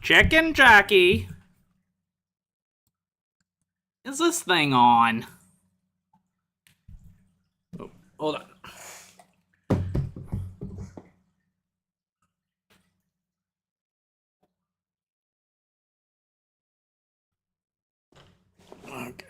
Chicken jockey. Is this thing on? Oh, hold on. Okay.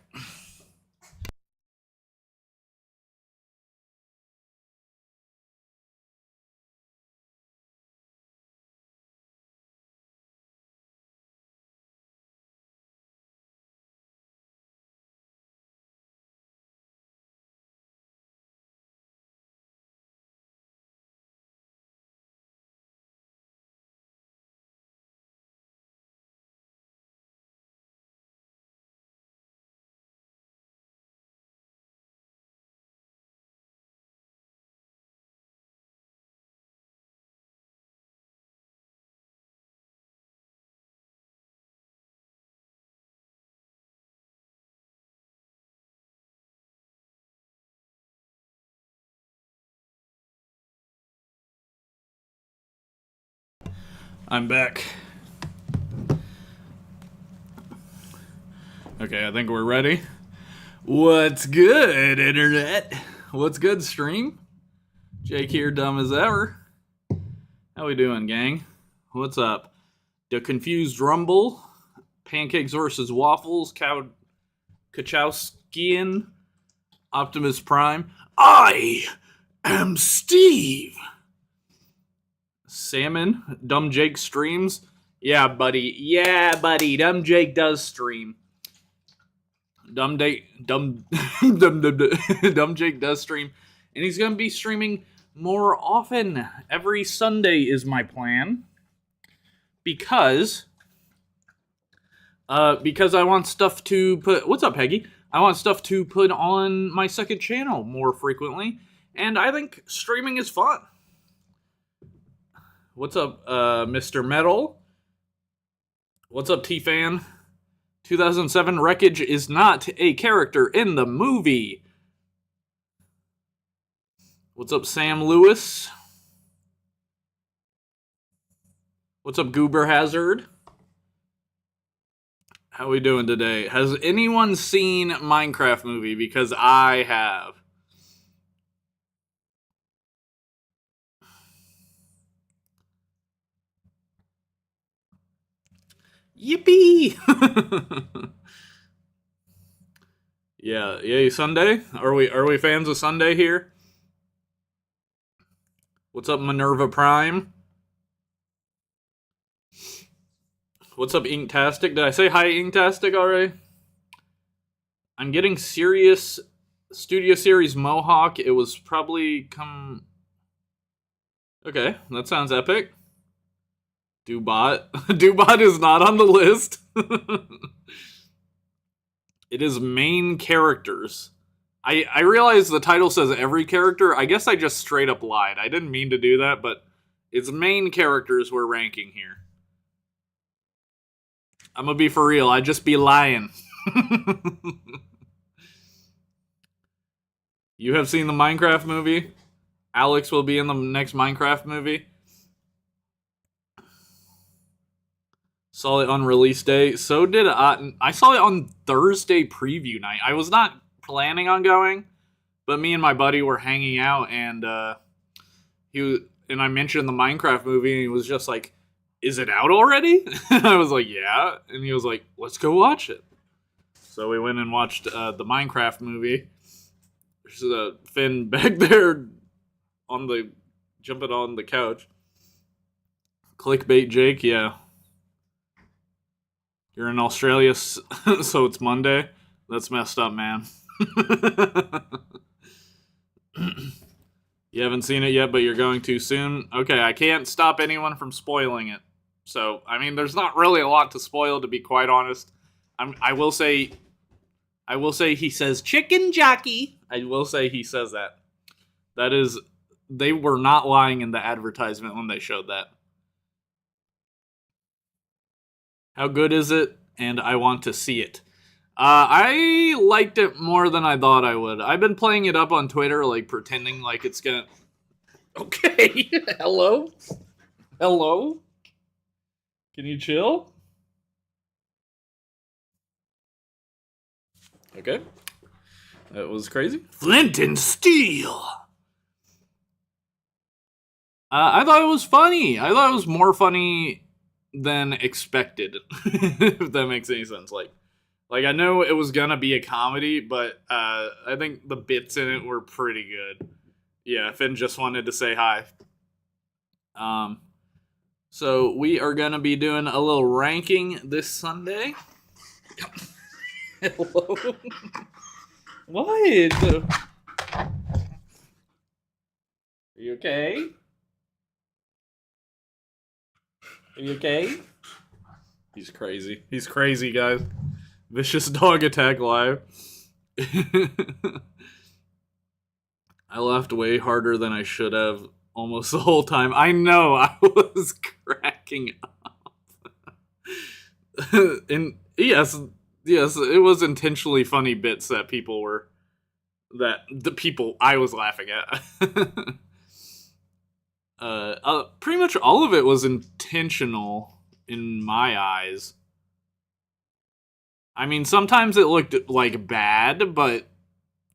I'm back. Okay, I think we're ready. What's good, internet? What's good, stream? Jake here, dumb as ever. How we doing, gang? What's up? The Confused Rumble, Pancakes versus Waffles, Kachowskian, Optimus Prime. I am Steve. Salmon, Dumb Jake streams. Yeah, buddy. Dumb Jake does stream. Dumb Jake does stream, and he's gonna be streaming more often. Every Sunday is my plan, because I want stuff to put. What's up, Peggy? I want stuff to put on my second channel more frequently, and I think streaming is fun. What's up, Mr. Metal? What's up, T-Fan? 2007 Wreckage is not a character in the movie. What's up, Sam Lewis? What's up, Goober Hazard? How we doing today? Has anyone seen Minecraft movie? Because I have. Yippee! Yeah, yay Sunday. Are we fans of Sunday here? What's up, Minerva Prime? What's up, Inktastic? Did I say hi, Inktastic, already? I'm getting serious Studio Series Mohawk. It was probably come. Okay, that sounds epic. Doobot. Doobot is not on the list. It is main characters. I realize the title says every character. I guess I just straight up lied. I didn't mean to do that, but it's main characters we're ranking here. I'm gonna be for real. I just be lying. You have seen the Minecraft movie? Alex will be in the next Minecraft movie. Saw it on release day. So did I. I saw it on Thursday preview night. I was not planning on going, but me and my buddy were hanging out, and I mentioned the Minecraft movie, and he was just like, "Is it out already?" I was like, "Yeah," and he was like, "Let's go watch it." So we went and watched the Minecraft movie. There's Finn back there jumping on the couch. Clickbait Jake, yeah. You're in Australia, so it's Monday? That's messed up, man. You haven't seen it yet, but you're going to soon? Okay, I can't stop anyone from spoiling it. So, I mean, there's not really a lot to spoil, to be quite honest. I will say he says chicken jockey. I will say he says that. That is, they were not lying in the advertisement when they showed that. How good is it? And I want to see it. I liked it more than I thought I would. I've been playing it up on Twitter, like pretending like it's gonna. Okay, hello. Can you chill? Okay. That was crazy. Flint and Steel! I thought it was funny. I thought it was more funny than expected, if that makes any sense. Like I know it was gonna be a comedy, but I think the bits in it were pretty good. Yeah, Finn just wanted to say hi. So we are gonna be doing a little ranking this Sunday. Hello. What? Are you okay? Are you okay? He's crazy. He's crazy, guys. Vicious dog attack live. I laughed way harder than I should have almost the whole time. I know, I was cracking up. And yes, it was intentionally funny bits that the people I was laughing at. Pretty much all of it was intentional in my eyes. I mean, sometimes it looked like bad, but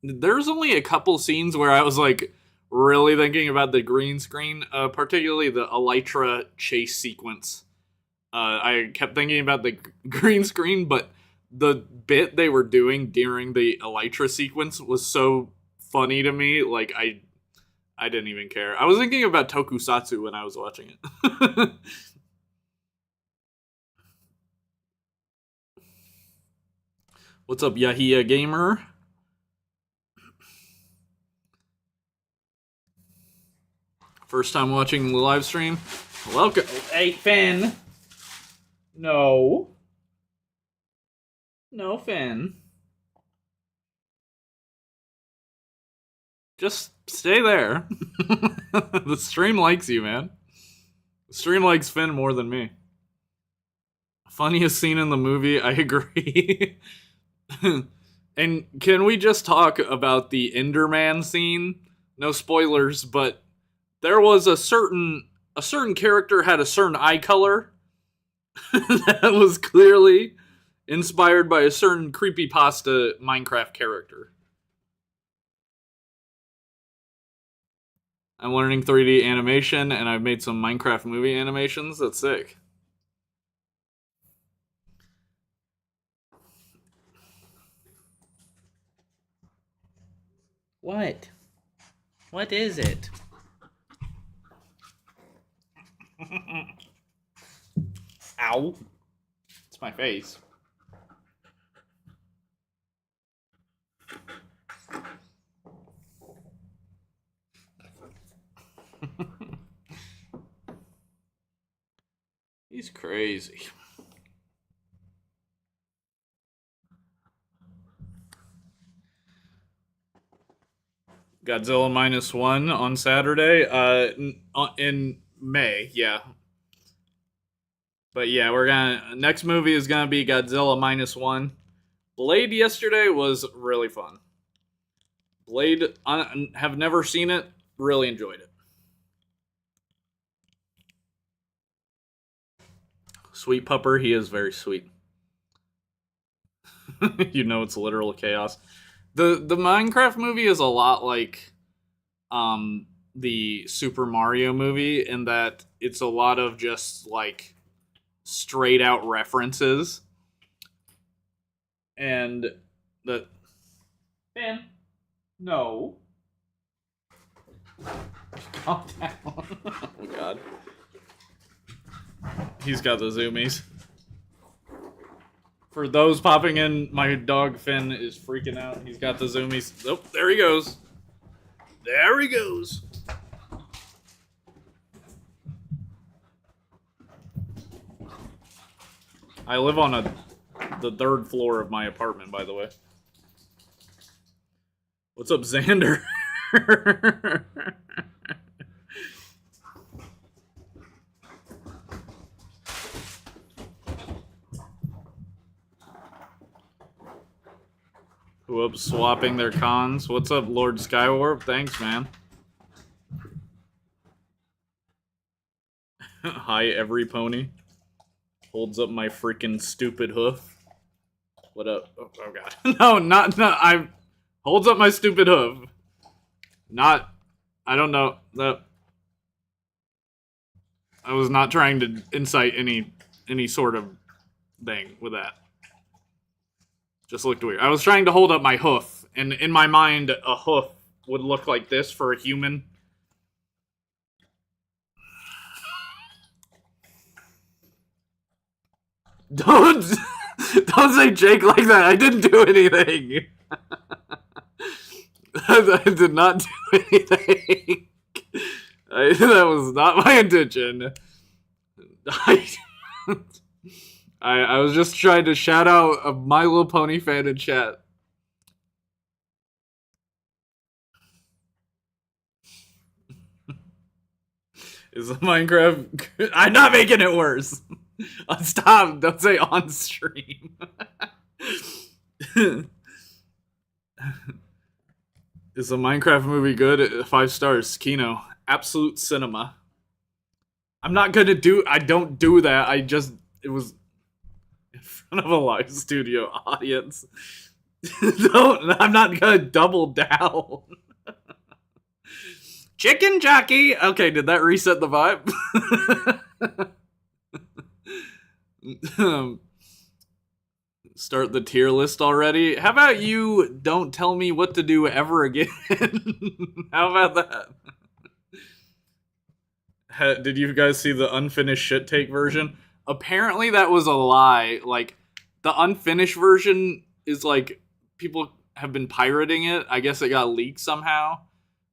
there's only a couple scenes where I was like really thinking about the green screen, particularly the Elytra chase sequence. I kept thinking about the green screen, but the bit they were doing during the Elytra sequence was so funny to me. Like I didn't even care. I was thinking about Tokusatsu when I was watching it. What's up, Yahia Gamer? First time watching the live stream? Welcome. Hey, Finn. No. No, Finn. Just stay there. The stream likes you, man. The stream likes Finn more than me. Funniest scene in the movie, I agree. And can we just talk about the Enderman scene? No spoilers, but there was a certain character had a certain eye color that was clearly inspired by a certain creepypasta Minecraft character. I'm learning 3D animation, and I've made some Minecraft movie animations. That's sick. What? What is it? Ow. It's my face. He's crazy. Godzilla -1 on Saturday. In May, yeah. But yeah, next movie is gonna be Godzilla -1. Blade yesterday was really fun. Blade, have never seen it. Really enjoyed it. Sweet Pupper, he is very sweet. You know it's literal chaos. The Minecraft movie is a lot like the Super Mario movie in that it's a lot of just like straight out references. And the Ben, no. Calm down. Oh god. He's got the zoomies. For those popping in, my dog Finn is freaking out. He's got the zoomies. Oh, there he goes. There he goes. I live on the third floor of my apartment, by the way. What's up, Xander? Whoops, swapping their cons. What's up, Lord Skywarp? Thanks, man. Hi, every pony. Holds up my freaking stupid hoof. What up? Oh god. No, I holds up my stupid hoof. Not, I don't know. That I was not trying to incite any sort of thing with that. Just looked weird. I was trying to hold up my hoof, and in my mind, a hoof would look like this for a human. Don't say Jake like that. I didn't do anything. I did not do anything. That was not my intention. I was just trying to shout out a My Little Pony fan in chat. Is the Minecraft... I'm not making it worse. Stop. Don't say on stream. Is the Minecraft movie good? 5 stars. Kino. Absolute cinema. I'm not gonna do... I don't do that. It was in front of a live studio audience. I'm not gonna double down. Chicken jockey! Okay, did that reset the vibe? Start the tier list already? How about you don't tell me what to do ever again? How about that? Did you guys see the unfinished shit take version? Apparently that was a lie. Like, the unfinished version is like, people have been pirating it. I guess it got leaked somehow.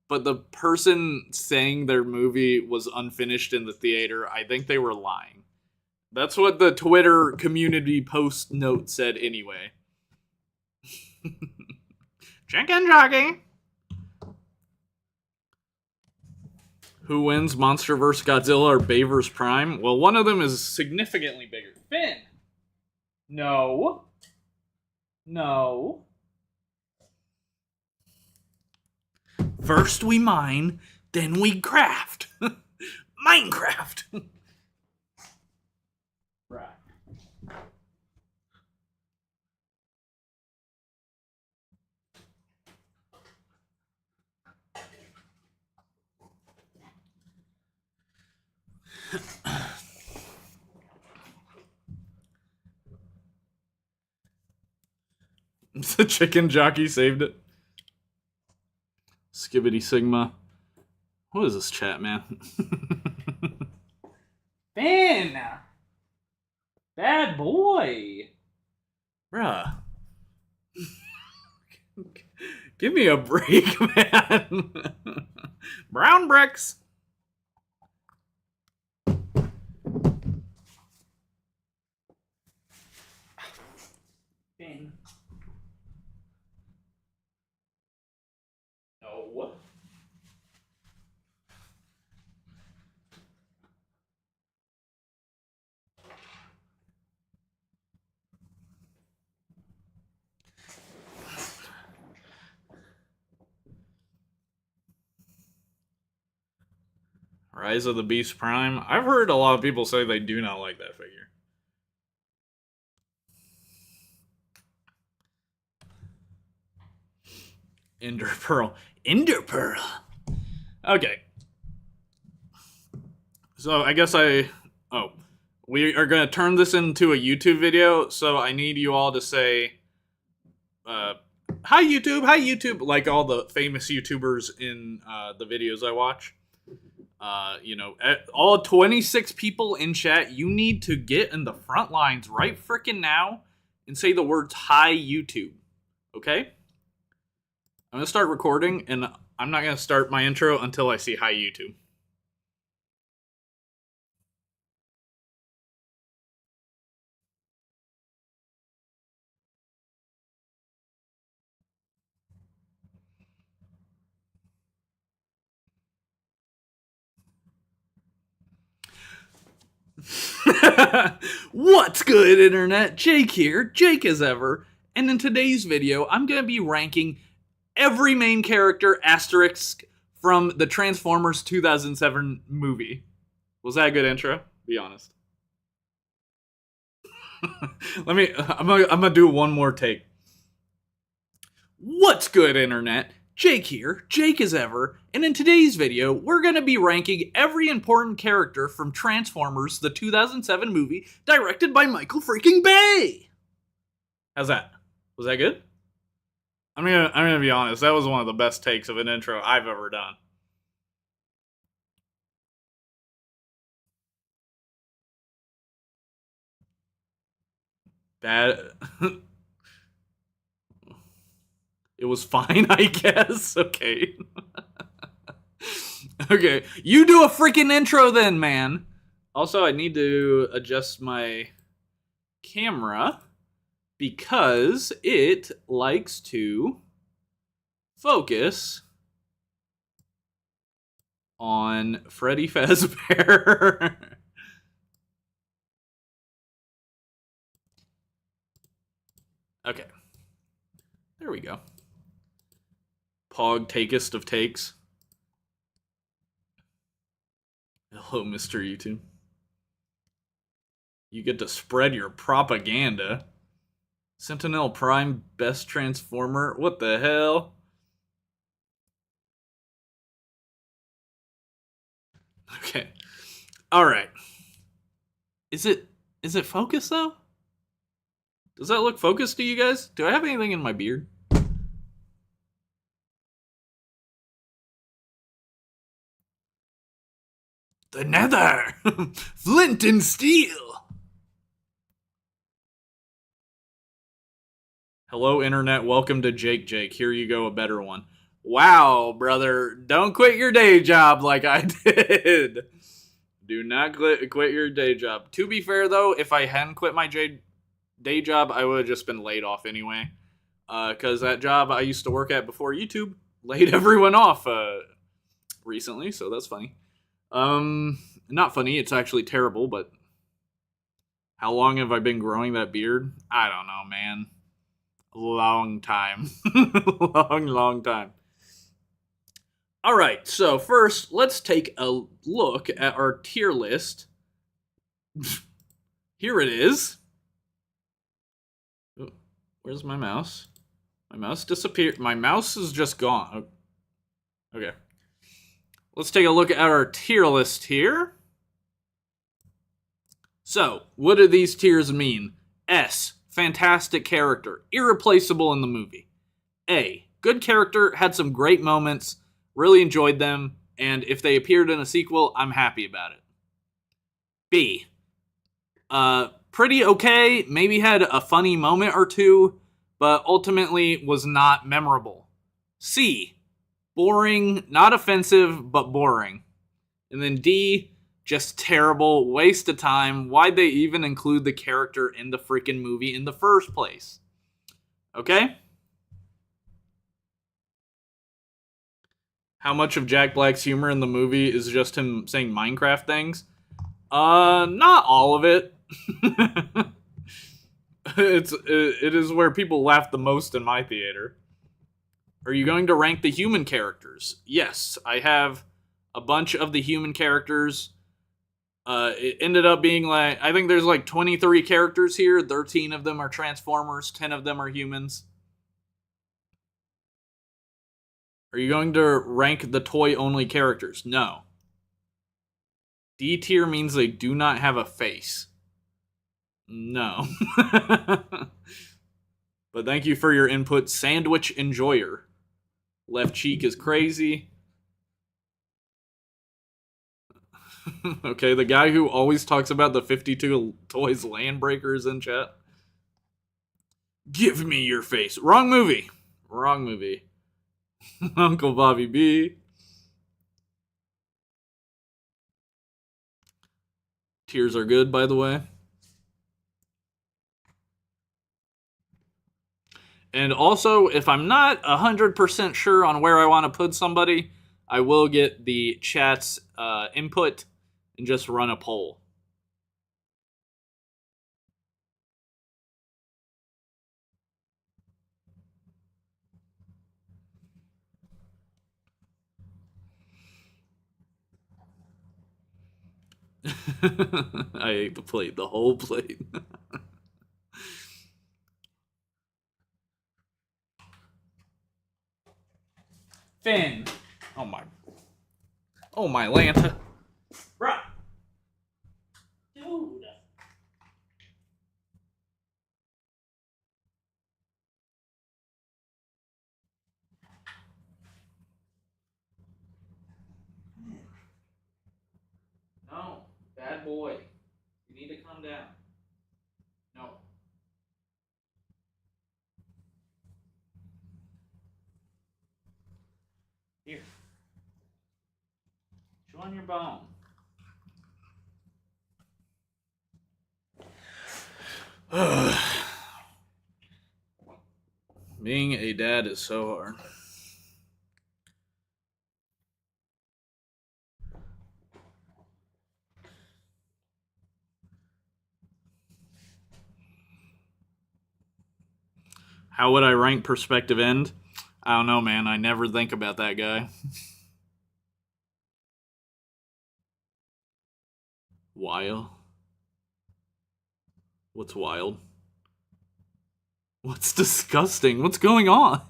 But the person saying their movie was unfinished in the theater, I think they were lying. That's what the Twitter community post note said anyway. Chicken jockey! Who wins, Monster vs. Godzilla or Bay vs. Prime? Well, one of them is significantly bigger. Finn! No. No. First we mine, then we craft. Minecraft! Right. The chicken jockey saved it. Skibbity Sigma. What is this chat, man? Finn! Bad boy! Bruh. Give me a break, man. Brown bricks. Finn. No. Rise of the Beast Prime. I've heard a lot of people say they do not like that figure. Ender Pearl. Ender Pearl. Okay. So I guess we are going to turn this into a YouTube video, so I need you all to say, hi YouTube, like all the famous YouTubers in the videos I watch. All 26 people in chat, you need to get in the front lines right frickin' now and say the words hi YouTube. Okay? I'm going to start recording, and I'm not going to start my intro until I see hi YouTube. What's good, internet? Jake here, Jake as ever, and in today's video, I'm going to be ranking every main character asterisk from the Transformers 2007 movie. Was that a good intro? Be honest. I'm gonna do one more take. What's good, internet? Jake here, Jake as ever, and in today's video, we're gonna be ranking every important character from Transformers, the 2007 movie, directed by Michael freaking Bay! How's that? Was that good? I'm gonna be honest, that was one of the best takes of an intro I've ever done. Bad. It was fine, I guess. Okay. Okay, you do a freaking intro then, man. Also, I need to adjust my camera because it likes to focus on Freddy Fazbear. Okay. There we go. Pog takest of takes. Hello, Mr. YouTube. You get to spread your propaganda. Sentinel Prime, best Transformer? What the hell? Okay. Alright. Is it focused, though? Does that look focused to you guys? Do I have anything in my beard? The Nether! Flint and steel! Hello, internet. Welcome to Jake. Here you go, a better one. Wow, brother. Don't quit your day job like I did. Do not quit your day job. To be fair, though, if I hadn't quit my day job, I would have just been laid off anyway. Because that job I used to work at before YouTube laid everyone off recently, so that's funny. Not funny, it's actually terrible, but how long have I been growing that beard? I don't know, man. Long time. long time. Alright, so first, let's take a look at our tier list. Here it is. Oh, where's my mouse? My mouse disappeared. My mouse is just gone. Okay. Let's take a look at our tier list here. So, what do these tiers mean? S, fantastic character, irreplaceable in the movie. A, good character, had some great moments, really enjoyed them, and if they appeared in a sequel, I'm happy about it. B, pretty okay, maybe had a funny moment or two, but ultimately was not memorable. C, boring, not offensive, but boring. And then D, just terrible, waste of time. Why'd they even include the character in the freaking movie in the first place? Okay? How much of Jack Black's humor in the movie is just him saying Minecraft things? Not all of it. It is where people laugh the most in my theater. Are you going to rank the human characters? Yes, I have a bunch of the human characters. It ended up being like, I think there's like 23 characters here. 13 of them are Transformers, 10 of them are humans. Are you going to rank the toy-only characters? No. D tier means they do not have a face. No. But thank you for your input, Sandwich Enjoyer. Left cheek is crazy. Okay, the guy who always talks about the 52 Toys Landbreakers in chat. Give me your face. Wrong movie. Wrong movie. Uncle Bobby B. Tears are good, by the way. And also, if I'm not 100% sure on where I want to put somebody, I will get the chat's input and just run a poll. I ate the plate, the whole plate. Finn. Oh my Lanta. Bruh. Dude. No, bad boy. You need to calm down. No. Here. Chew on your bone. Being a dad is so hard. How would I rank Perspective End? I don't know, man. I never think about that guy. Wild? What's wild? What's disgusting? What's going on?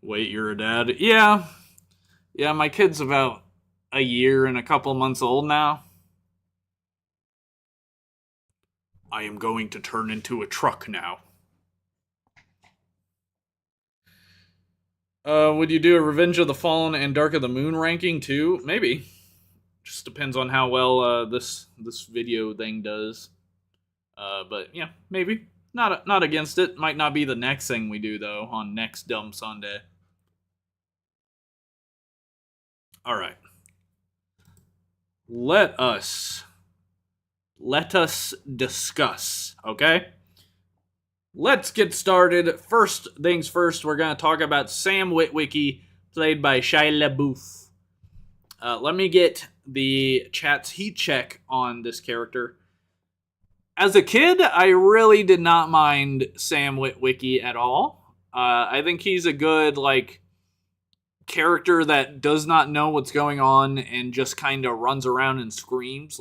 Wait, you're a dad? Yeah. Yeah, my kid's about a year and a couple months old now. I am going to turn into a truck now. Would you do a Revenge of the Fallen and Dark of the Moon ranking too? Maybe. Just depends on how well this video thing does. But yeah, maybe. Not against it. Might not be the next thing we do though on next Dumb Sunday. All right. Let us discuss, okay? Let's get started. First things first, we're going to talk about Sam Witwicky, played by Shia LeBouef. Let me get the chat's heat check on this character. As a kid, I really did not mind Sam Witwicky at all. I think he's a good, character that does not know what's going on and just kind of runs around and screams.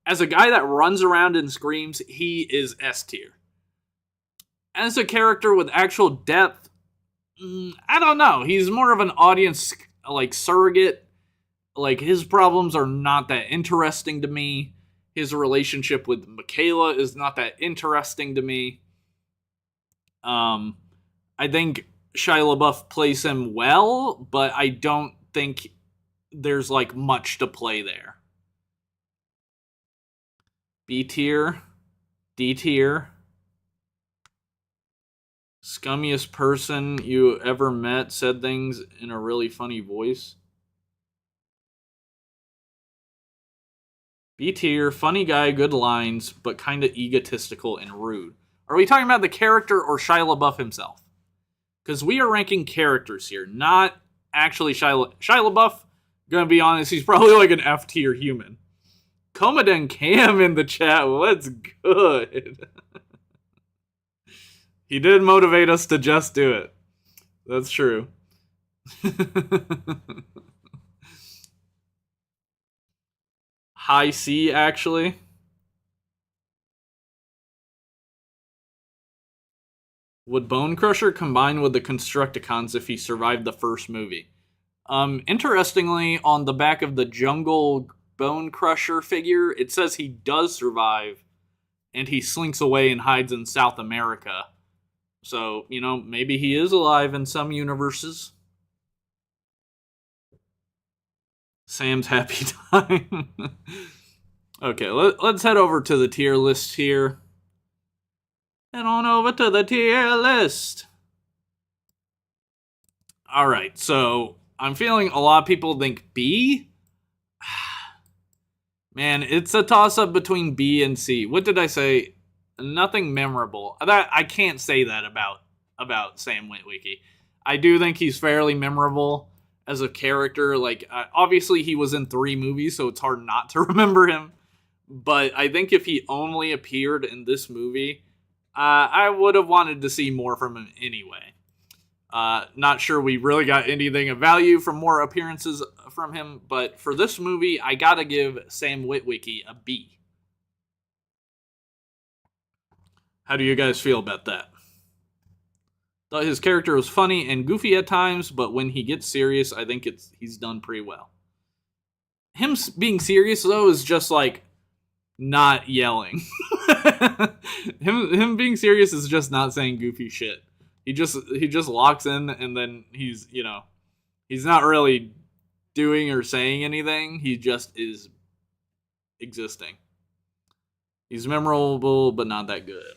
As a guy that runs around and screams, he is S tier. As a character with actual depth, I don't know. He's more of an audience, surrogate. His problems are not that interesting to me. His relationship with Michaela is not that interesting to me. I think Shia LaBeouf plays him well, but I don't think there's much to play there. B tier, D tier. Scummiest person you ever met said things in a really funny voice. B tier, funny guy, good lines, but kind of egotistical and rude. Are we talking about the character or Shia LaBeouf himself? Because we are ranking characters here, not actually Shia LaBeouf. Gonna be honest, he's probably an F tier human. Comaden Cam in the chat, what's good? He did motivate us to just do it. That's true. High C, actually. Would Bone Crusher combine with the Constructicons if he survived the first movie? Interestingly, on the back of the Jungle Bone Crusher figure, it says he does survive, and he slinks away and hides in South America. So, maybe he is alive in some universes. Sam's happy time. Okay, let's head over to the tier list here. Head on over to the tier list. Alright, so I'm feeling a lot of people think B. Man, it's a toss-up between B and C. What did I say? Nothing memorable. I can't say that about Sam Witwicky. I do think he's fairly memorable as a character. Obviously he was in 3 movies, so it's hard not to remember him. But I think if he only appeared in this movie, I would have wanted to see more from him anyway. Not sure we really got anything of value from more appearances from him, but for this movie, I gotta give Sam Witwicky a B. How do you guys feel about that? Thought his character was funny and goofy at times, but when he gets serious, I think he's done pretty well. Him being serious though is just like not yelling. him being serious is just not saying goofy shit. He just locks in, and then he's not really doing or saying anything. He just is existing. He's memorable, but not that good.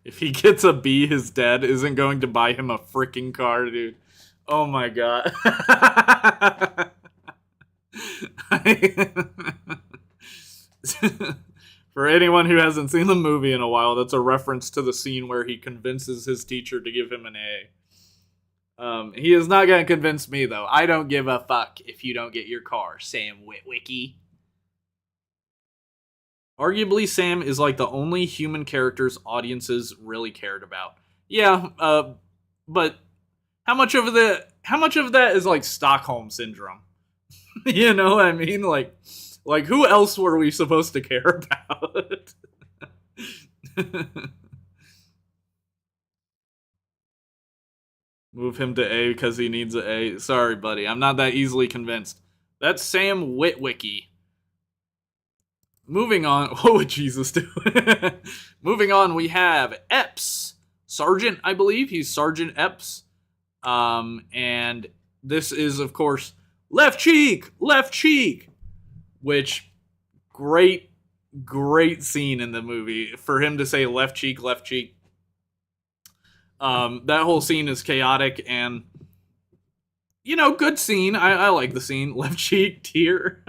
If he gets a B, his dad isn't going to buy him a freaking car, dude. Oh my god. For anyone who hasn't seen the movie in a while, that's a reference to the scene where he convinces his teacher to give him an A. He is not going to convince me, though. I don't give a fuck if you don't get your car, Sam Witwicky. Arguably, Sam is like the only human characters audiences really cared about. Yeah, but how much of that is like Stockholm syndrome? You know what I mean? Like who else were we supposed to care about? Move him to A because he needs an A. Sorry, buddy. I'm not that easily convinced. That's Sam Witwicky. Moving on. What would Jesus do? Moving on, we have Epps. Sergeant, I believe. He's Sergeant Epps. And this is, of course, left cheek, which great scene in the movie for him to say left cheek. That whole scene is chaotic and, good scene. I like the scene. Left cheek, tear.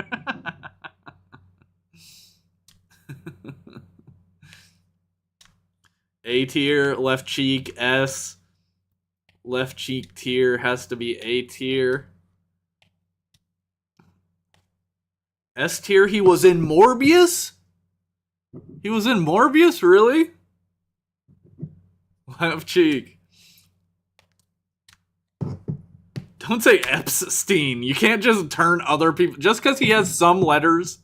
A tier, left cheek, S. Left cheek tier has to be A tier. S tier, he was in Morbius? He was in Morbius, really? Left cheek. Don't say Epstein. You can't just turn other people. Just because he has some letters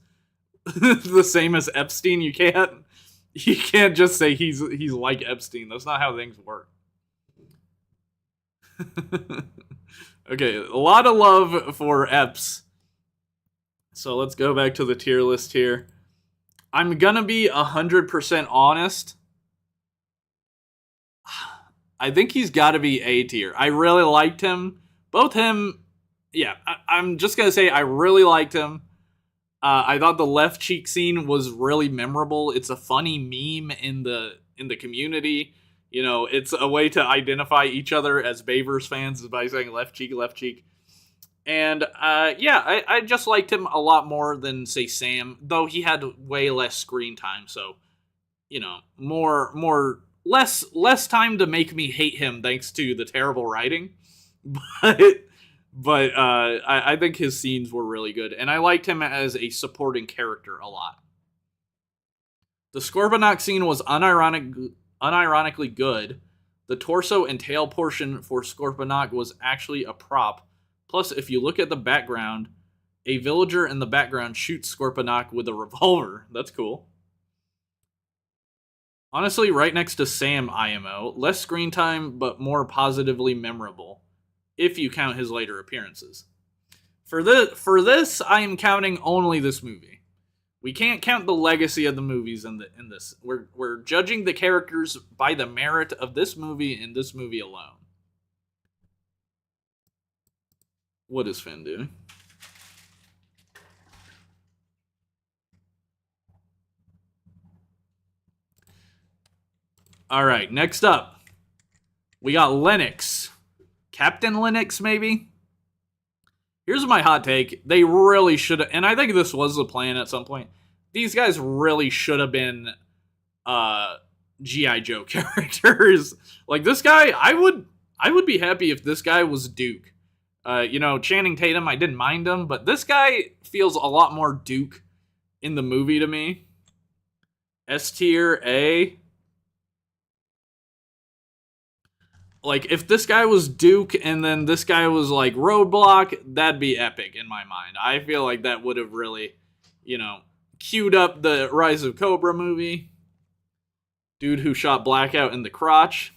the same as Epstein, you can't just say he's like Epstein. That's not how things work. Okay, a lot of love for Epps. So let's go back to the tier list here. I'm gonna be 100% honest. I think he's got to be A tier. I really liked him. Both him, yeah. I'm just gonna say I really liked him. I thought the left cheek scene was really memorable. It's a funny meme in the community. It's a way to identify each other as Bavers fans by saying left cheek. And I just liked him a lot more than, say, Sam, though he had way less screen time. So, less time to make me hate him thanks to the terrible writing. But I think his scenes were really good, and I liked him as a supporting character a lot. The Scorponok scene was unironically good. The torso and tail portion for Scorponok was actually a prop. Plus, if you look at the background, a villager in the background shoots Scorponok with a revolver. That's cool. Honestly, right next to Sam IMO, less screen time, but more positively memorable, if you count his later appearances. For this, I am counting only this movie. We can't count the legacy of the movies in this. We're judging the characters by the merit of this movie and this movie alone. What is Finn doing? All right, next up, we got Lennox. Captain Lennox, maybe? Here's my hot take. They really should have, and I think this was the plan at some point, these guys really should have been G.I. Joe characters. Like, this guy, I would be happy if this guy was Duke. You know, Channing Tatum, I didn't mind him, but this guy feels a lot more Duke in the movie to me. S tier, A. Like, if this guy was Duke and then this guy was like Roadblock, that'd be epic in my mind. I feel like that would have really, you know, queued up the Rise of Cobra movie. Dude who shot Blackout in the crotch.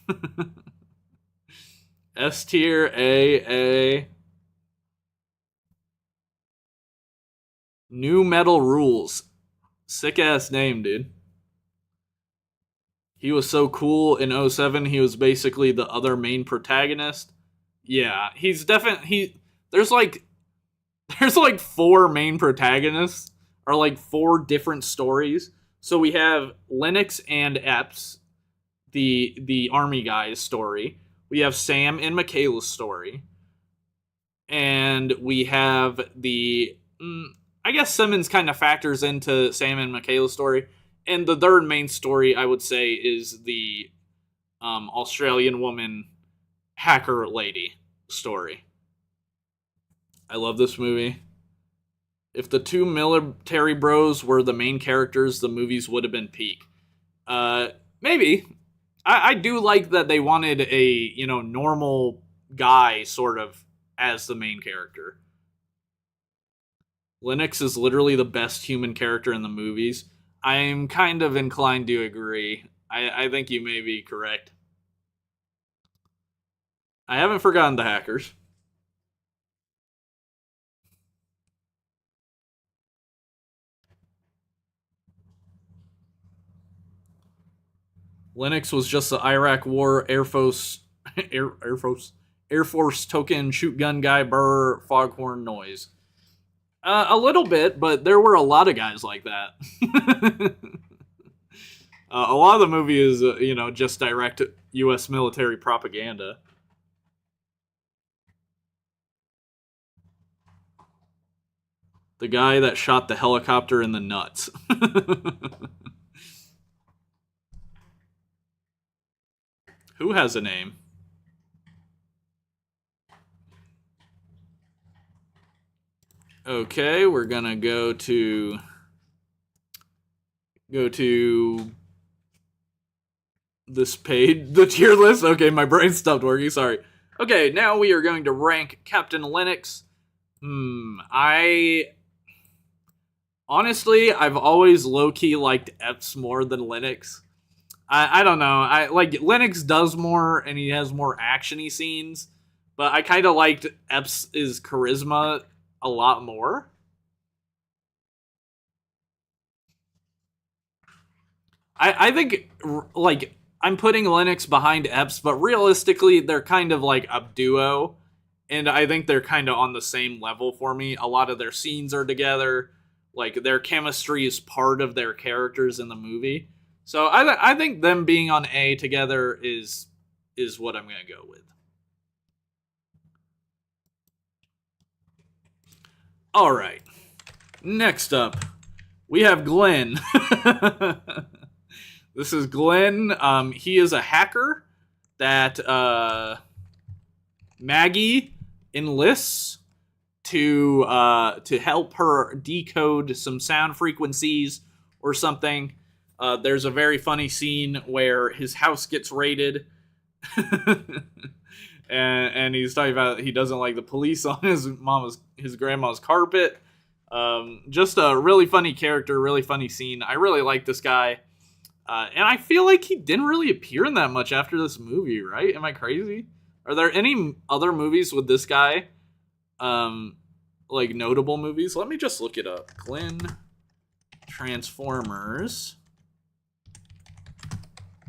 S tier, A. New Metal Rules. Sick ass name, dude. He was so cool in 07. He was basically the other main protagonist. Yeah, he's definitely there's like four main protagonists or like four different stories. So we have Lennox and Epps, the army guy's story. We have Sam and Michaela's story. And we have the I guess Simmons kind of factors into Sam and Michaela's story. And the third main story, I would say, is the Australian woman hacker lady story. I love this movie. If the two military bros were the main characters, the movies would have been peak. Maybe. I do like that they wanted a, you know, normal guy sort of as the main character. Lennox is literally the best human character in the movies. I'm kind of inclined to agree. I think you may be correct. I haven't forgotten the hackers. Lennox was just the Iraq War Air Force Air Force token shoot gun guy burr foghorn noise. A little bit, but there were a lot of guys like that. A lot of the movie is, you know, just direct U.S. military propaganda. The guy that shot the helicopter in the nuts. Who has a name? Okay, we're gonna go to this page, the tier list. Okay, my brain stopped working. Sorry. Okay, now we are going to rank Captain Lennox. I honestly, I've always low key liked Epps more than Lennox. I don't know. I like Lennox does more and he has more actiony scenes, but I kind of liked Epps' charisma a lot more. I think like I'm putting Lennox behind Epps, but realistically they're kind of like a duo, and I think they're kind of on the same level for me. A lot of their scenes are together, like their chemistry is part of their characters in the movie. So I think them being on A together is what I'm gonna go with. All right, next up we have Glenn. This is Glenn. He is a hacker that Maggie enlists to help her decode some sound frequencies or something. There's a very funny scene where his house gets raided, and he's talking about he doesn't like the police on his grandma's carpet. Just a really funny character, really funny scene. I really like this guy. And I feel like he didn't really appear in that much after this movie, right? Am I crazy? Are there any other movies with this guy? Like notable movies? Let me just look it up. Glenn Transformers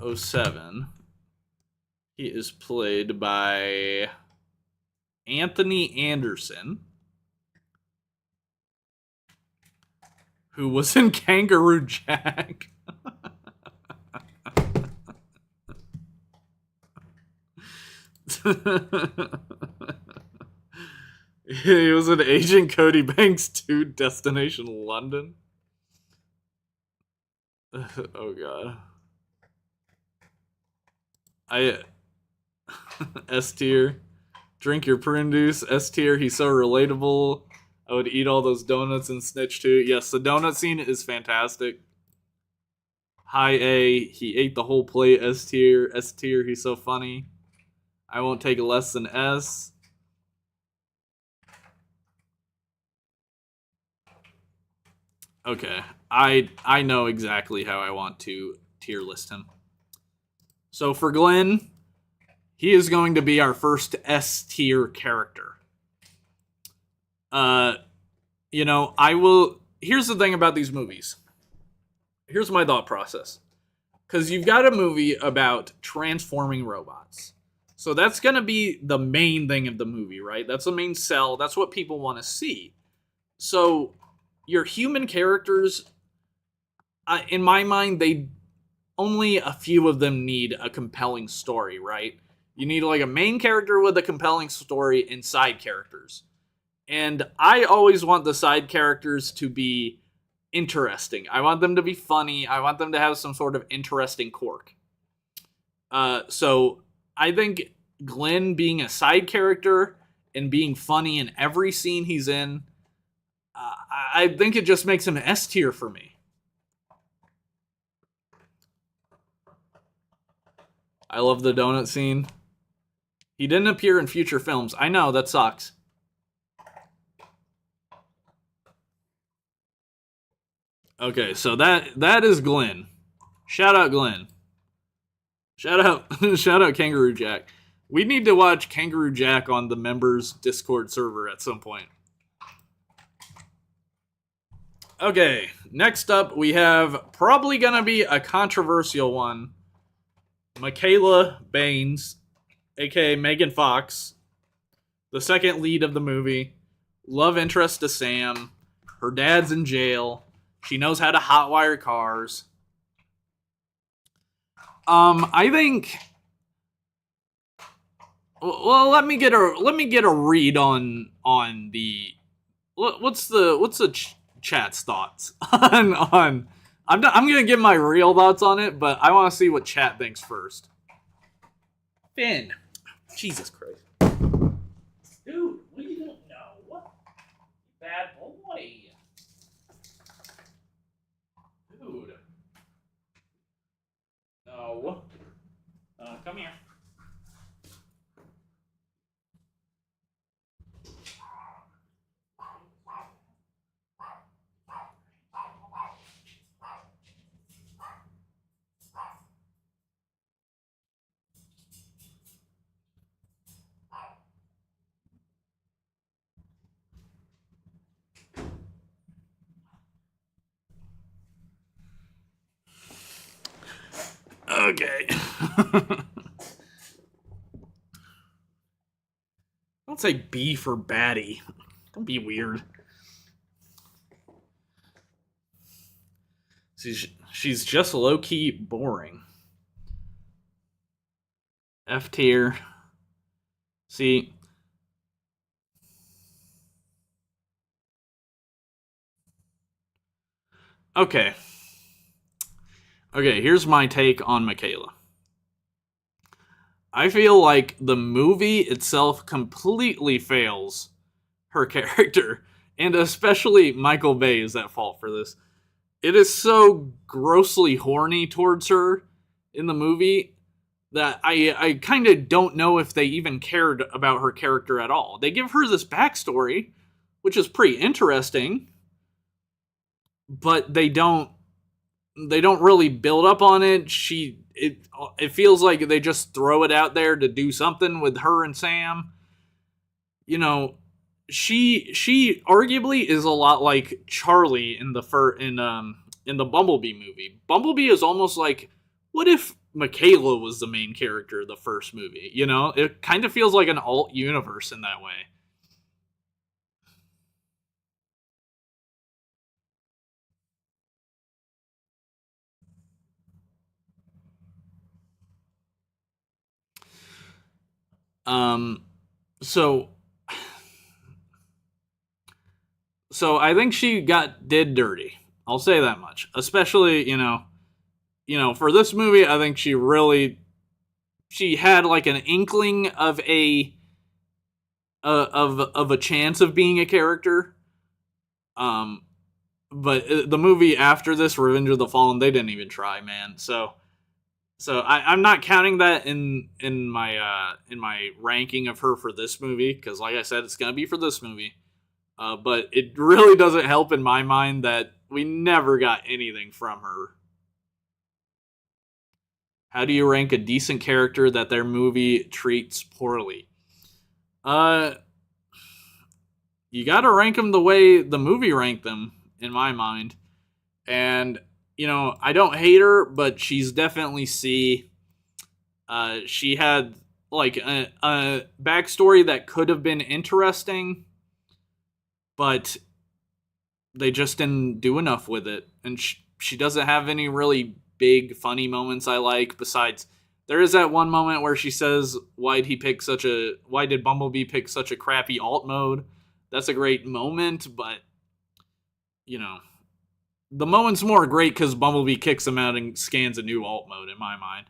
07. He is played by Anthony Anderson, who was in Kangaroo Jack. He was an Agent Cody Banks 2 Destination London. Oh god. S tier. Drink your prune juice. S tier, he's so relatable. I would eat all those donuts and snitch too. Yes, the donut scene is fantastic. High A, he ate the whole plate. S tier, he's so funny. I won't take less than S. Okay, I know exactly how I want to tier list him. So for Glenn, he is going to be our first S tier character. You know, I will. Here's the thing about these movies. Here's my thought process. Because you've got a movie about transforming robots. So that's going to be the main thing of the movie, right? That's the main sell. That's what people want to see. So your human characters, in my mind, they only a few of them need a compelling story, right? You need like a main character with a compelling story and side characters. And I always want the side characters to be interesting. I want them to be funny. I want them to have some sort of interesting quirk. So I think Glenn being a side character and being funny in every scene he's in, I think it just makes him S tier for me. I love the donut scene. He didn't appear in future films. I know, that sucks. Okay, so that is Glenn. Shout out Glenn. Shout out Kangaroo Jack. We need to watch Kangaroo Jack on the members Discord server at some point. Okay, next up we have probably gonna be a controversial one. Michaela Baines, aka Megan Fox, the second lead of the movie, love interest to Sam. Her dad's in jail. She knows how to hotwire cars. I think. Well, let me get a read on the. What's the chat's thoughts on. I'm gonna give my real thoughts on it, but I want to see what chat thinks first. Finn, Jesus Christ, dude, what do you don't know? Bad boy. Dude. No. Come here. Okay. Don't say B for baddie. Don't be weird. She's just low-key boring. F tier. See. Okay. Okay, here's my take on Michaela. I feel like the movie itself completely fails her character, and especially Michael Bay is at fault for this. It is so grossly horny towards her in the movie that I kind of don't know if they even cared about her character at all. They give her this backstory, which is pretty interesting, but they don't really build up on it. It feels like they just throw it out there to do something with her and Sam. You know, she arguably is a lot like Charlie in the Bumblebee movie. Bumblebee is almost like, what if Michaela was the main character of the first movie? You know, it kind of feels like an alt universe in that way. So I think she did dirty. I'll say that much. Especially, you know, for this movie, I think she had like an inkling of a of a chance of being a character. But the movie after this, Revenge of the Fallen, they didn't even try, man. So I'm not counting that in my ranking of her for this movie, because like I said, it's gonna be for this movie. But it really doesn't help in my mind that we never got anything from her. How do you rank a decent character that their movie treats poorly? You gotta rank them the way the movie ranked them, in my mind. And, you know, I don't hate her, but she's definitely C. She had, like, a backstory that could have been interesting, but they just didn't do enough with it. And she doesn't have any really big, funny moments I like, besides... There is that one moment where she says, why did Bumblebee pick such a crappy alt mode? That's a great moment, but, you know, the moment's more great because Bumblebee kicks him out and scans a new alt mode, in my mind.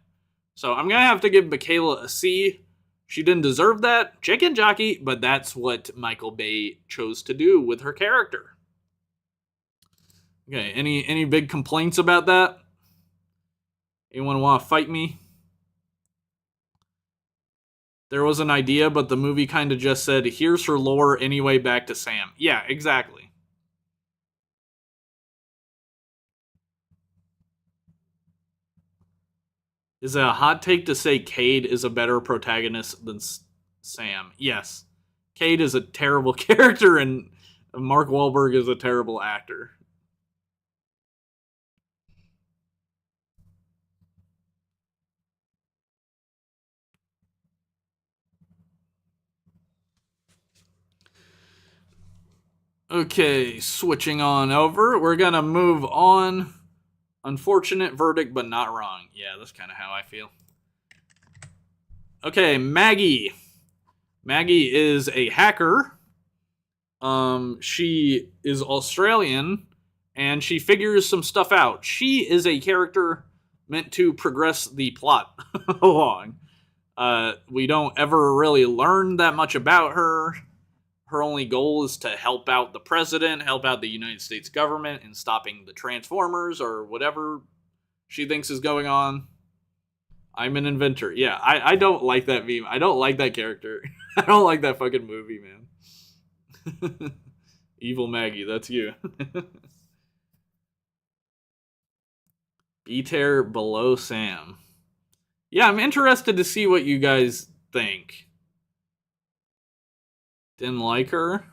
So I'm going to have to give Michaela a C. She didn't deserve that, chicken jockey, but that's what Michael Bay chose to do with her character. Okay, any big complaints about that? Anyone want to fight me? There was an idea, but the movie kind of just said, here's her lore, anyway, back to Sam. Yeah, exactly. Is it a hot take to say Cade is a better protagonist than Sam? Yes. Cade is a terrible character, and Mark Wahlberg is a terrible actor. Okay, switching on over. We're gonna move on. Unfortunate verdict, but not wrong. Yeah, that's kind of how I feel. Okay, Maggie. Maggie is a hacker. She is Australian, and she figures some stuff out. She is a character meant to progress the plot along. We don't ever really learn that much about her. Her only goal is to help out the president, help out the United States government in stopping the Transformers or whatever she thinks is going on. I'm an inventor. Yeah, I don't like that meme. I don't like that character. I don't like that fucking movie, man. Evil Maggie, that's you. B-tier below Sam. Yeah, I'm interested to see what you guys think. Didn't like her.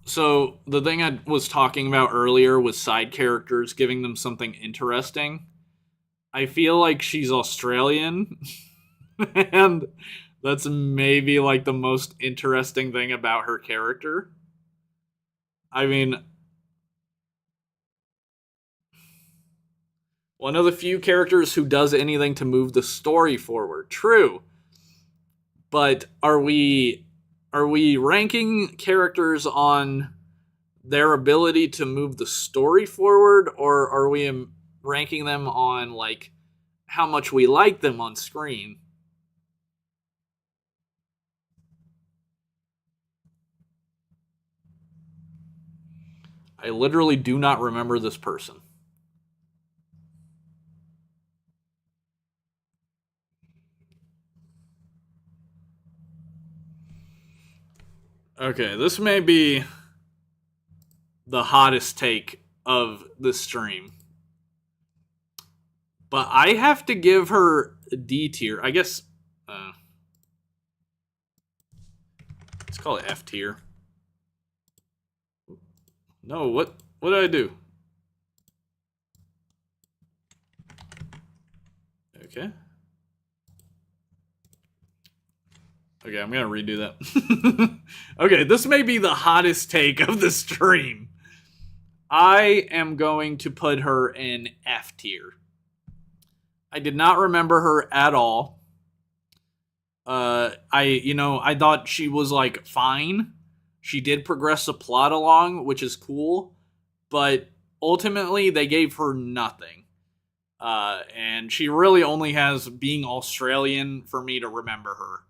So, the thing I was talking about earlier was side characters, giving them something interesting. I feel like she's Australian, and that's maybe like the most interesting thing about her character. I mean, one of the few characters who does anything to move the story forward. True. But are we ranking characters on their ability to move the story forward, or are we ranking them on like how much we like them on screen? I literally do not remember this person. Okay, this may be the hottest take of the stream. But I have to give her a D tier. I guess... let's call it F tier. No, what did I do? Okay. Okay, I'm gonna redo that. Okay, this may be the hottest take of the stream. I am going to put her in F tier. I did not remember her at all. I thought she was like fine. She did progress the plot along, which is cool, but ultimately they gave her nothing. And she really only has being Australian for me to remember her.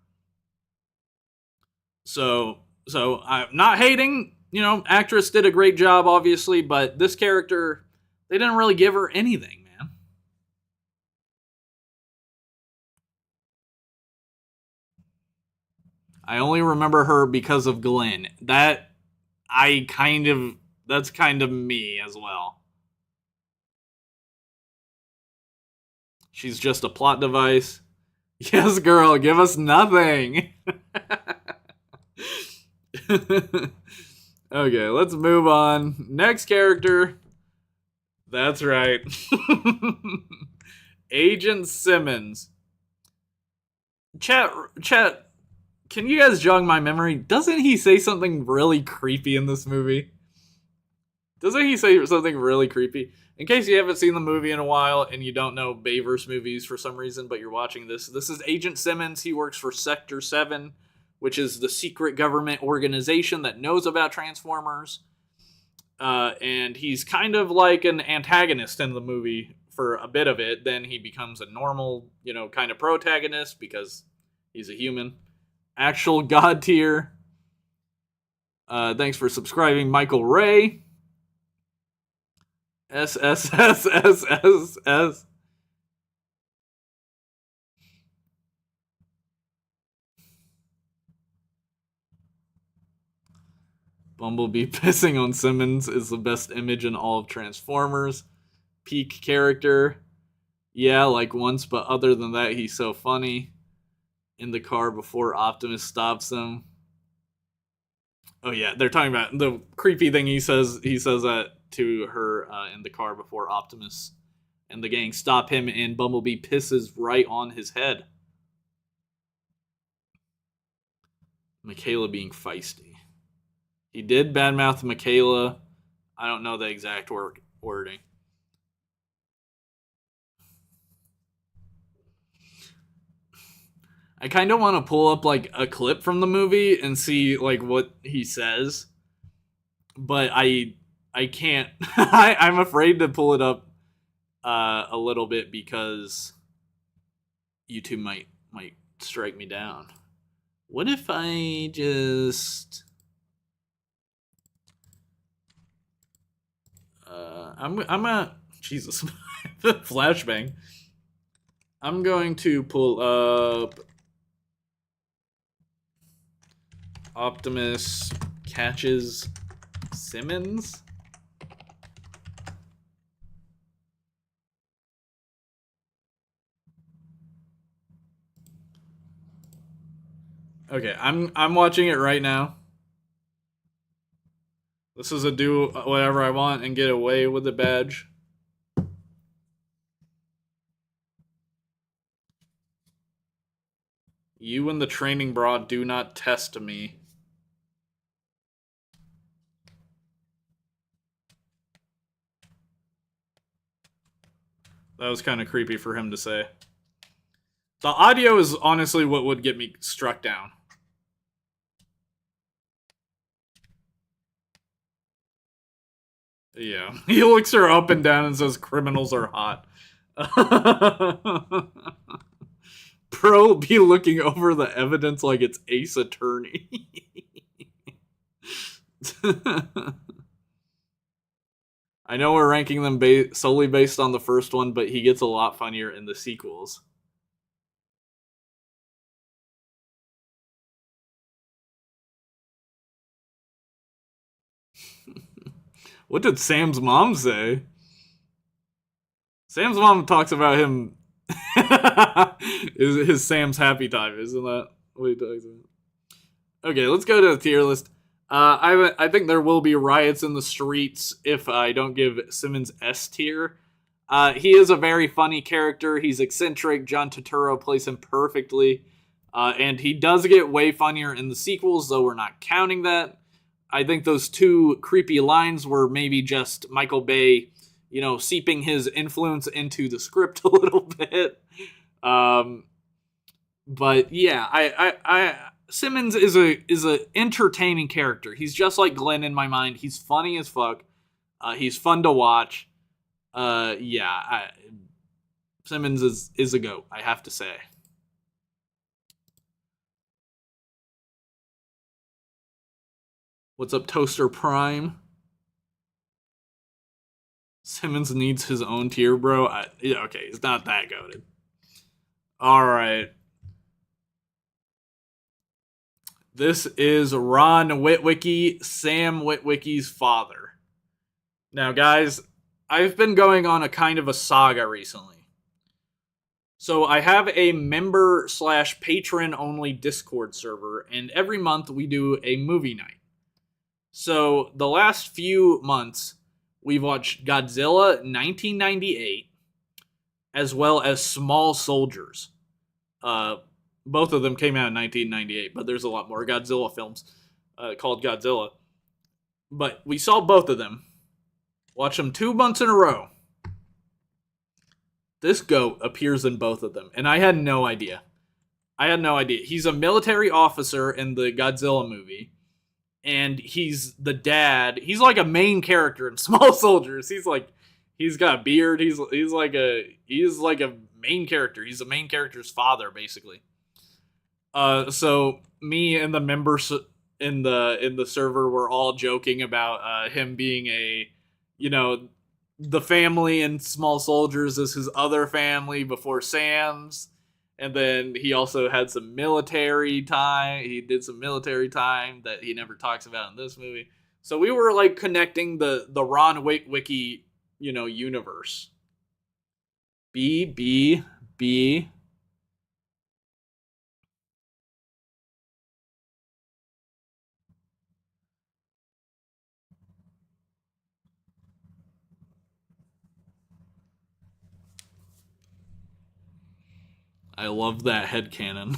So I'm not hating. Actress did a great job, obviously, but this character, they didn't really give her anything, man. I only remember her because of Glenn. That's kind of me as well. She's just a plot device. Yes, girl, give us nothing. Okay, let's move on. Next character. That's right. Agent Simmons. Chat, can you guys jog my memory? Doesn't he say something really creepy in this movie? Doesn't he say something really creepy? In case you haven't seen the movie in a while and you don't know Bayverse movies for some reason, but you're watching this is Agent Simmons. He works for Sector 7, which is the secret government organization that knows about Transformers. And he's kind of like an antagonist in the movie for a bit of it. Then he becomes a normal, kind of protagonist because he's a human. Actual god tier. Thanks for subscribing, Michael Ray. SSSSSS. Bumblebee pissing on Simmons is the best image in all of Transformers. Peak character. Yeah, like once, but other than that, he's so funny. In the car before Optimus stops him. Oh yeah, they're talking about the creepy thing he says that to her in the car before Optimus and the gang stop him, and Bumblebee pisses right on his head. Michaela being feisty. He did badmouth Michaela. I don't know the exact wording. I kind of want to pull up like a clip from the movie and see like what he says, but I can't. I'm afraid to pull it up a little bit because YouTube might strike me down. What if I just I'm a Jesus flashbang. I'm going to pull up Optimus catches Simmons. Okay, I'm watching it right now. This is a do whatever I want and get away with the badge. You and the training bra do not test me. That was kind of creepy for him to say. The audio is honestly what would get me struck down. Yeah. He looks her up and down and says criminals are hot. Pro be looking over the evidence like it's Ace Attorney. I know we're ranking them solely based on the first one, but he gets a lot funnier in the sequels. What did Sam's mom say? Sam's mom talks about him. Is his Sam's happy time? Isn't that what he talks about? Okay, let's go to the tier list. I think there will be riots in the streets if I don't give Simmons S tier. He is a very funny character. He's eccentric. John Turturro plays him perfectly. And he does get way funnier in the sequels, though we're not counting that. I think those two creepy lines were maybe just Michael Bay, seeping his influence into the script a little bit. But yeah, I Simmons is a entertaining character. He's just like Glenn in my mind. He's funny as fuck. He's fun to watch. Simmons is a GOAT, I have to say. What's up, Toaster Prime? Simmons needs his own tier, bro. Yeah, okay, he's not that goated. Alright. This is Ron Witwicky, Sam Witwicky's father. Now, guys, I've been going on a kind of a saga recently. So I have a member/patron only Discord server, and every month we do a movie night. So the last few months, we've watched Godzilla 1998, as well as Small Soldiers. Both of them came out in 1998, but there's a lot more Godzilla films called Godzilla. But we saw both of them. Watch them 2 months in a row. This GOAT appears in both of them, and I had no idea. He's a military officer in the Godzilla movie, and he's the dad. He's like a main character in Small Soldiers. He's got a beard. He's like a main character. He's the main character's father, basically. So me and the members in the server were all joking about him being the family in Small Soldiers is his other family before Sam's, and then he also had some military time. He did some military time that he never talks about in this movie. So we were like connecting the Ron Witwicky, universe. B. I love that headcanon.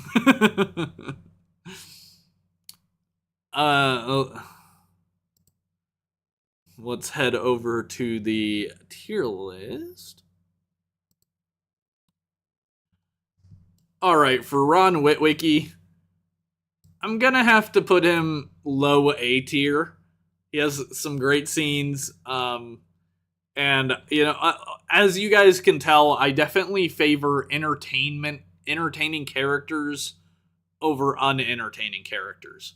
Let's head over to the tier list. Alright, for Ron Witwicky, I'm gonna have to put him low A tier. He has some great scenes. And, as you guys can tell, I definitely favor entertaining characters over unentertaining characters.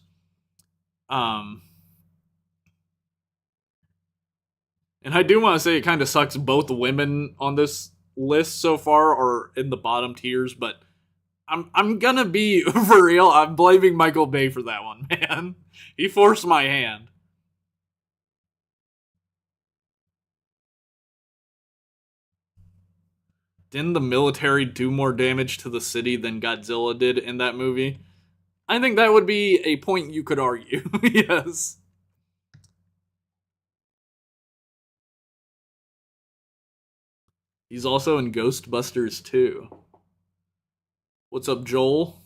And I do want to say it kind of sucks both women on this list so far are in the bottom tiers, but I'm gonna be for real. I'm blaming Michael Bay for that one, man. He forced my hand. Didn't the military do more damage to the city than Godzilla did in that movie? I think that would be a point you could argue. Yes. He's also in Ghostbusters 2. What's up, Joel?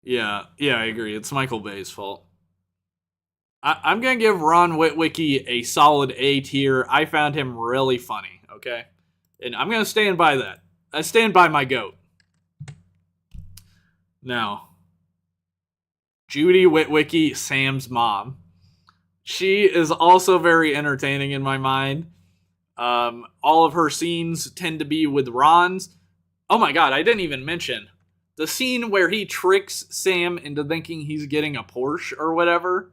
Yeah, I agree. It's Michael Bay's fault. I'm going to give Ron Witwicky a solid A tier. I found him really funny, okay? And I'm going to stand by that. I stand by my GOAT. Now, Judy Witwicky, Sam's mom. She is also very entertaining in my mind. All of her scenes tend to be with Ron's. Oh my god, I didn't even mention the scene where he tricks Sam into thinking he's getting a Porsche or whatever.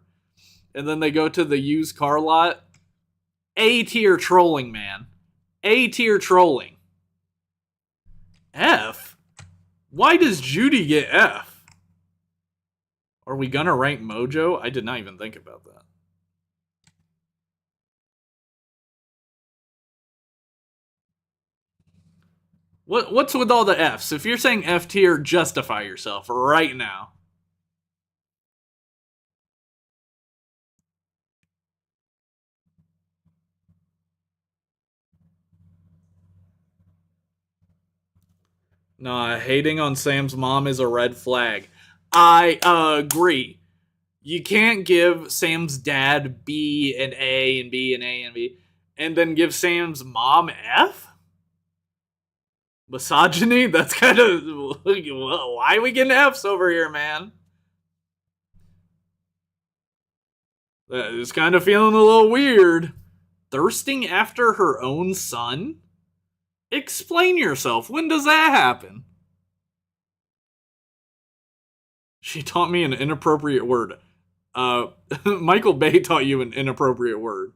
And then they go to the used car lot. A-tier trolling, man. A-tier trolling. F? Why does Judy get F? Are we gonna rank Mojo? I did not even think about that. What's with all the Fs? If you're saying F tier, justify yourself right now. Nah, hating on Sam's mom is a red flag. I agree. You can't give Sam's dad B and A and B and A and B, and then give Sam's mom F? Misogyny? That's kind of... Why are we getting Fs over here, man? It's kind of feeling a little weird. thirsting after her own son? Explain yourself. When does that happen? She taught me an inappropriate word. Michael Bay taught you an inappropriate word.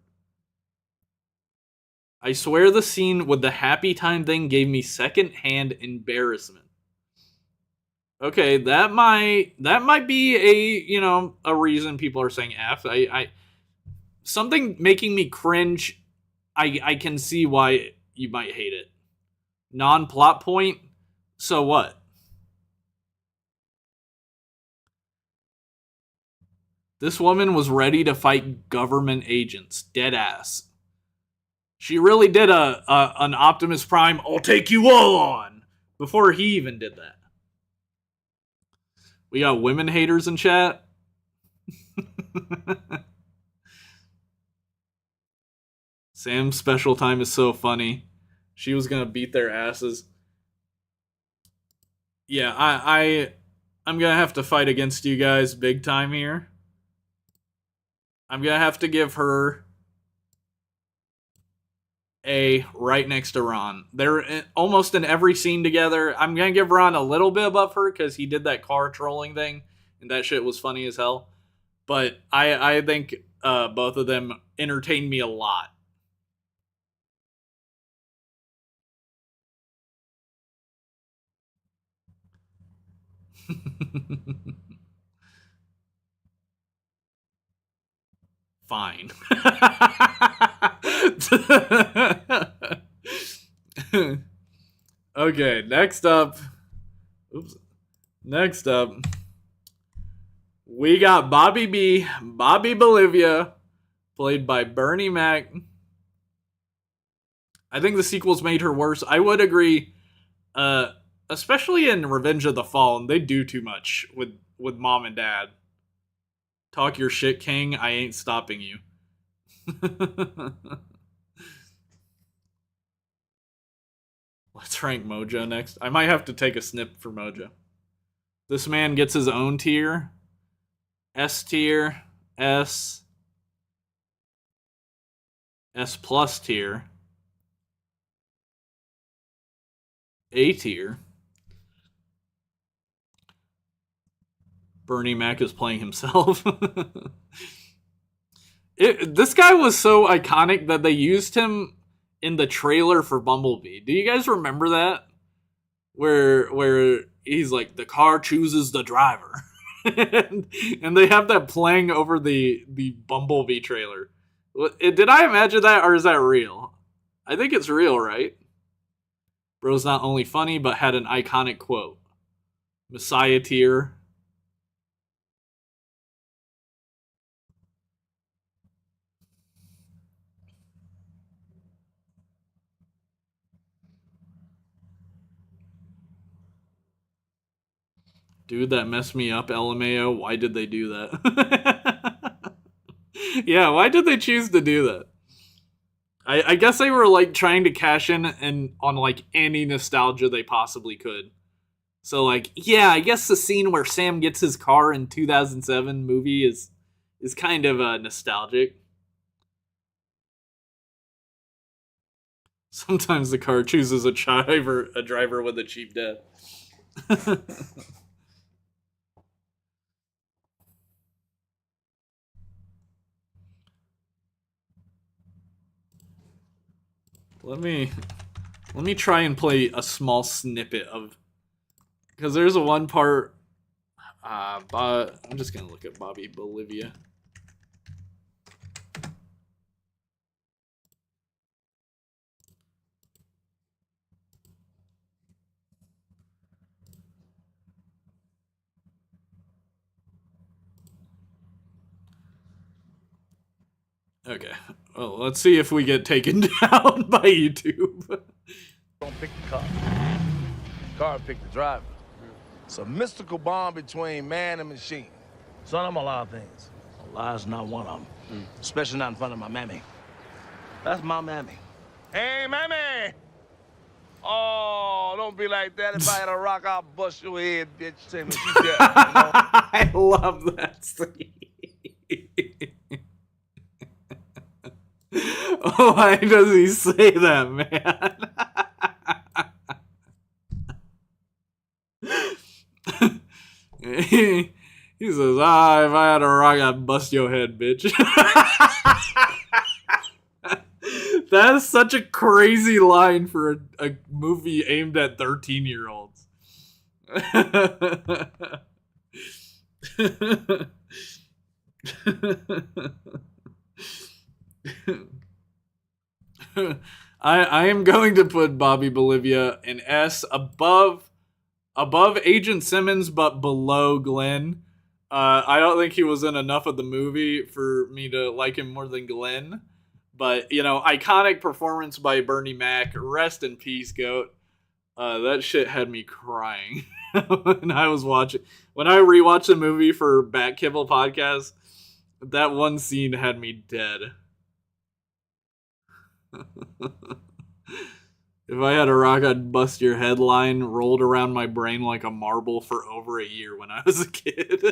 I swear the scene with the happy time thing gave me second-hand embarrassment. Okay, that might be a reason people are saying F. Something making me cringe. I can see why you might hate it. Non-plot point. So what? This woman was ready to fight government agents. Dead ass. She really did an Optimus Prime, I'll take you all on, before he even did that. We got women haters in chat. Sam's special time is so funny. She was gonna beat their asses. Yeah, I'm gonna have to fight against you guys big time here. I'm gonna have to give her A right next to Ron. They're almost in every scene together. I'm gonna give Ron a little bit above her because he did that car trolling thing, and that shit was funny as hell. But I think both of them entertained me a lot. Fine. Okay, next up. Next up. We got Bobby Bolivia, played by Bernie Mac. I think the sequels made her worse. I would agree. Especially in Revenge of the Fallen, they do too much with mom and dad. Talk your shit, King. I ain't stopping you. Let's rank Mojo next. I might have to take a snip for Mojo. This man gets his own tier. S tier. S. S plus tier. A tier. Bernie Mac is playing himself. This guy was so iconic that they used him in the trailer for Bumblebee. Do you guys remember that? Where he's like, the car chooses the driver. and they have that playing over the Bumblebee trailer. Did I imagine that, or is that real? I think it's real, right? Bro's not only funny, but had an iconic quote. Messiah tier. Dude, that messed me up, LMAO. Why did they do that? Yeah, why did they choose to do that? I guess they were like trying to cash in on like any nostalgia they possibly could. So like, yeah, I guess the scene where Sam gets his car in 2007 movie is kind of nostalgic. Sometimes the car chooses a driver with a cheap dad. Let me try and play a small snippet of, because there's a one part. But I'm just gonna look at Bobby Bolivia. Okay, well, let's see if we get taken down by YouTube. Don't pick the car. The car pick the driver. It's a mystical bond between man and machine. Son, I'm a lot of things. A lie's not one of them. Especially not in front of my mammy. That's my mammy. Hey, mammy! Oh, don't be like that. If I had a rock, I'll bust your head, bitch. Tell me she's dead, you know? I love that scene. Why does he say that, man? he says, if I had a rock, I'd bust your head, bitch. That is such a crazy line for a movie aimed at 13-year-olds. I am going to put Bobby Bolivia in S above Agent Simmons, but below Glenn. I don't think he was in enough of the movie for me to like him more than Glenn. But, you know, iconic performance by Bernie Mac. Rest in peace, GOAT. That shit had me crying when I was watching. When I rewatched the movie for Bat Kibble podcast, that one scene had me dead. If I had a rock, I'd bust your headline rolled around my brain like a marble for over a year when I was a kid.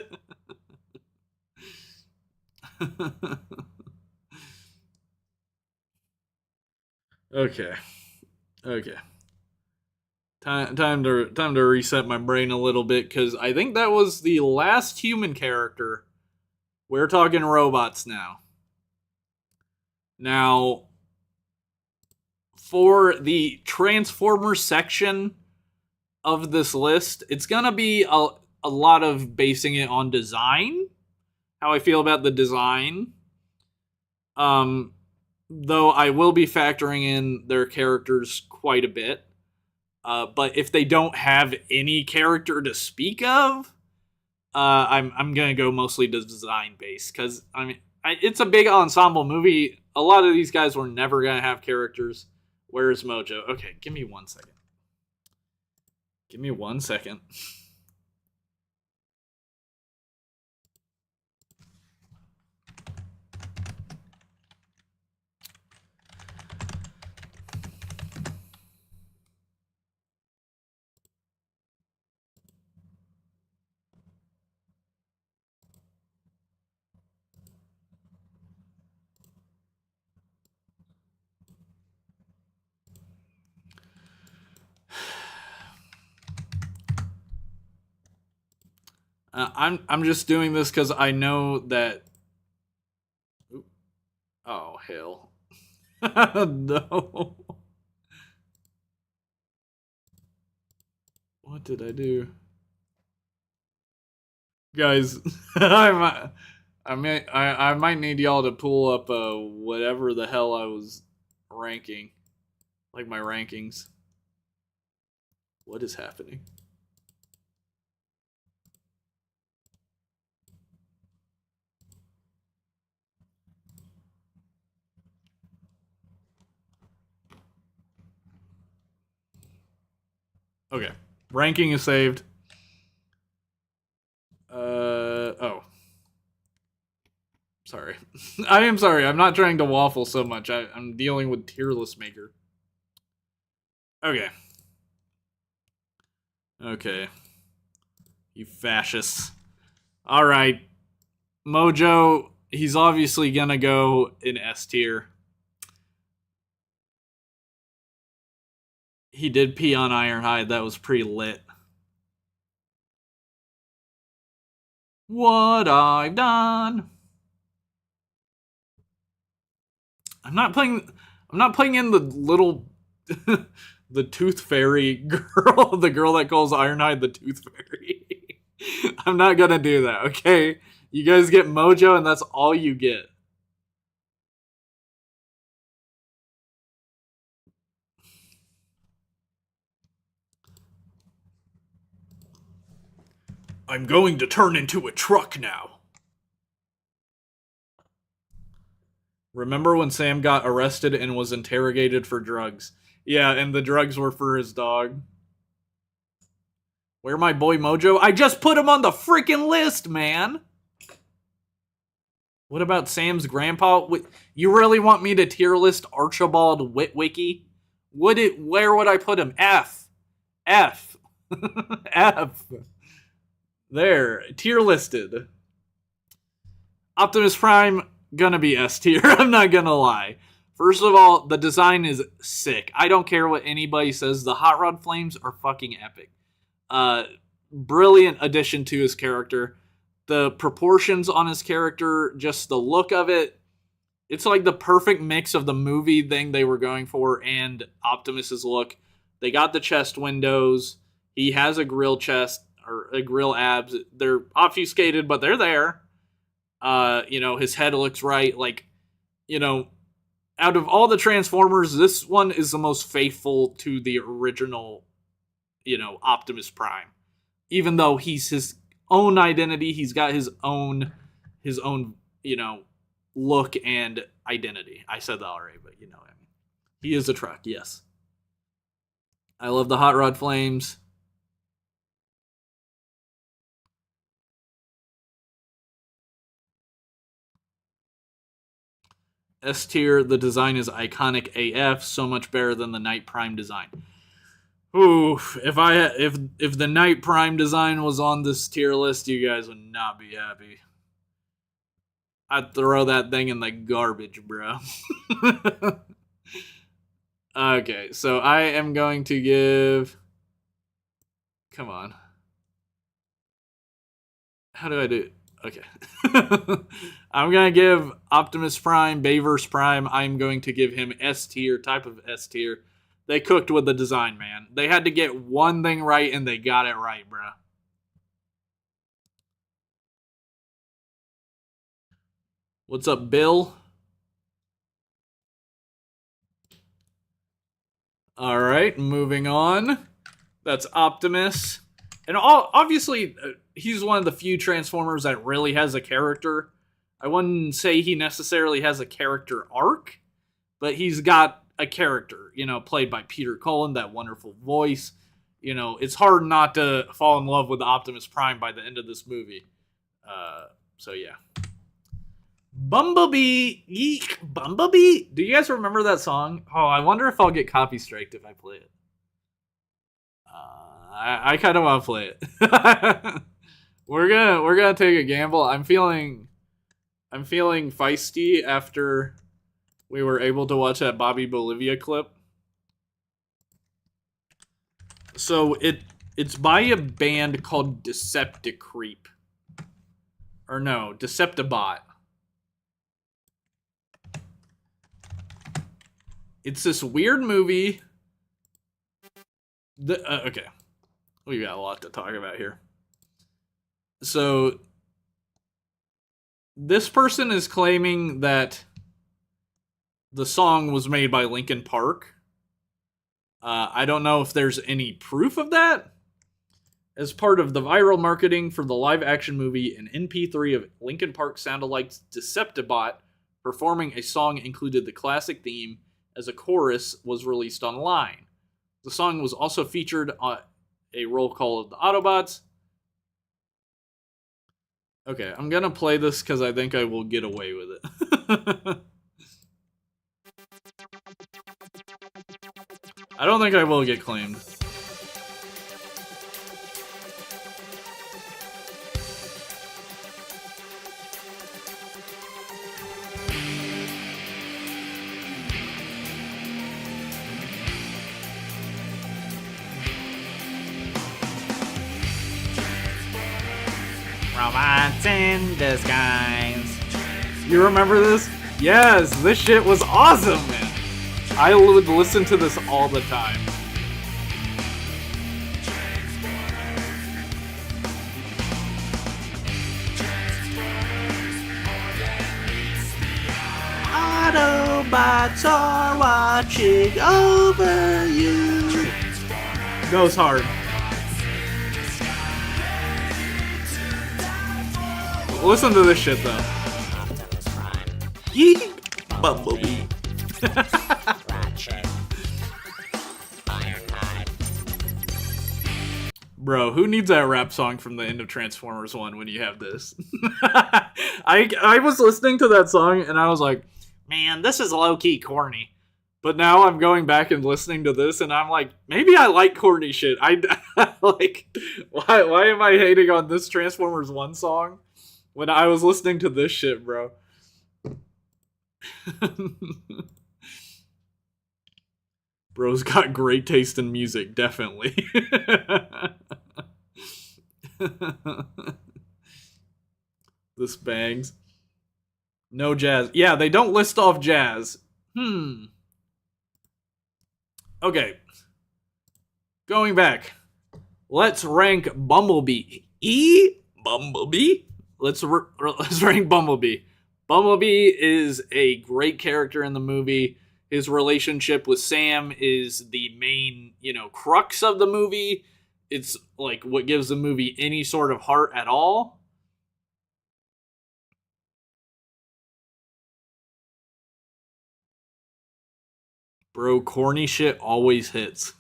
Okay. Time to reset my brain a little bit, because I think that was the last human character. We're talking robots now. Now, for the Transformers section of this list, it's gonna be a lot of basing it on design. How I feel about the design. Though I will be factoring in their characters quite a bit. But if they don't have any character to speak of, I'm gonna go mostly design based, because I mean it's a big ensemble movie. A lot of these guys were never gonna have characters. Where's Mojo? Okay, give me 1 second. Give me 1 second. I'm just doing this because I know that. Oh hell! No. What did I do, guys? I might need y'all to pull up whatever the hell I was ranking, like my rankings. What is happening? Okay, ranking is saved. Oh. Sorry. I am sorry. I'm not trying to waffle so much. I'm dealing with tier list maker. Okay. Okay. You fascists. Alright. Mojo, he's obviously gonna go in S tier. He did pee on Ironhide. That was pretty lit. What I've done. I'm not playing in the little the Tooth Fairy girl, the girl that calls Ironhide the Tooth Fairy. I'm not gonna do that, okay? You guys get Mojo, and that's all you get. I'm going to turn into a truck now. Remember when Sam got arrested and was interrogated for drugs? Yeah, and the drugs were for his dog. Where my boy Mojo? I just put him on the freaking list, man! What about Sam's grandpa? You really want me to tier list Archibald Witwicky? Where would I put him? F. F. F. There. Tier listed. Optimus Prime, gonna be S tier. I'm not gonna lie. First of all, the design is sick. I don't care what anybody says. The hot rod flames are fucking epic. Brilliant addition to his character. The proportions on his character, just the look of it. It's like the perfect mix of the movie thing they were going for and Optimus's look. They got the chest windows. He has a grill chest or a grill abs. They're obfuscated, but they're there. His head looks right. Like, out of all the Transformers, this one is the most faithful to the original, Optimus Prime. Even though he's his own identity, he's got his own, look and identity. I said that already, but you know what I mean. He is a truck, yes. I love the hot rod flames. S tier, the design is iconic AF, so much better than the Night Prime design. Ooh, if the Night Prime design was on this tier list, you guys would not be happy. I'd throw that thing in the garbage, bro. Okay, so I am going to give... Come on. How do I do it? Okay. I'm going to give Optimus Prime, Bayverse Prime, I'm going to give him S tier, type of S tier. They cooked with the design, man. They had to get one thing right, and they got it right, bro. What's up, Bill? All right, moving on. That's Optimus. And obviously, he's one of the few Transformers that really has a character. I wouldn't say he necessarily has a character arc, but he's got a character, played by Peter Cullen, that wonderful voice. It's hard not to fall in love with Optimus Prime by the end of this movie. So yeah. Bumblebee, yeek, Bumblebee. Do you guys remember that song? Oh, I wonder if I'll get copy striked if I play it. I kind of want to play it. We're gonna take a gamble. I'm feeling feisty after we were able to watch that Bobby Bolivia clip. So it's by a band called Decepticreep. Or no, Deceptibot. It's this weird movie. Okay. We got a lot to talk about here. So, this person is claiming that the song was made by Linkin Park. I don't know if there's any proof of that. As part of the viral marketing for the live-action movie, an MP3 of Linkin Park sound-alikes Deceptibot performing a song included the classic theme as a chorus was released online. The song was also featured on a roll call of the Autobots. Okay, I'm gonna play this because I think I will get away with it. I don't think I will get claimed. Robots in disguise. You remember this? Yes, this shit was awesome, man. I would listen to this all the time. Autobots are watching over you. Goes hard. Listen to this shit, though. Yeet! Bumblebee. Bro, who needs that rap song from the end of Transformers 1 when you have this? I was listening to that song, and I was like, man, this is low-key corny. But now I'm going back and listening to this, and I'm like, maybe I like corny shit. Like, why am I hating on this Transformers 1 song when I was listening to this shit, bro? Bro's got great taste in music, definitely. This bangs. No jazz. Yeah, they don't list off jazz. Okay. Going back. Let's rank Bumblebee. Bumblebee? Let's rank Bumblebee. Bumblebee is a great character in the movie. His relationship with Sam is the main, crux of the movie. It's like what gives the movie any sort of heart at all. Bro, corny shit always hits.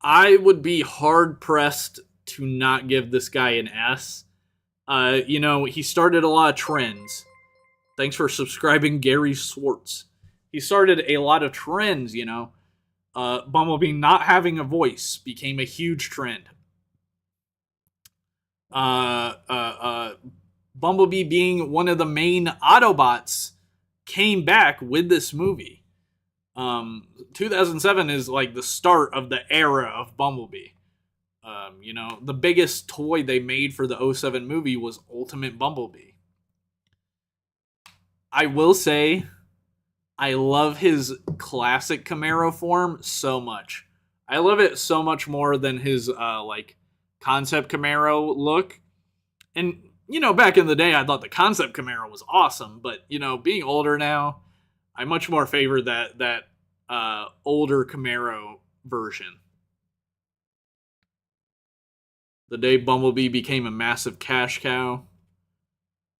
I would be hard pressed to not give this guy an S. He started a lot of trends. Thanks for subscribing, Gary Swartz. He started a lot of trends, Bumblebee not having a voice became a huge trend. Bumblebee being one of the main Autobots came back with this movie. 2007 is like the start of the era of Bumblebee. The biggest toy they made for the 2007 movie was Ultimate Bumblebee. I will say, I love his classic Camaro form so much. I love it so much more than his, concept Camaro look. And, back in the day, I thought the concept Camaro was awesome. But, being older now, I much more favor that older Camaro version. The day Bumblebee became a massive cash cow.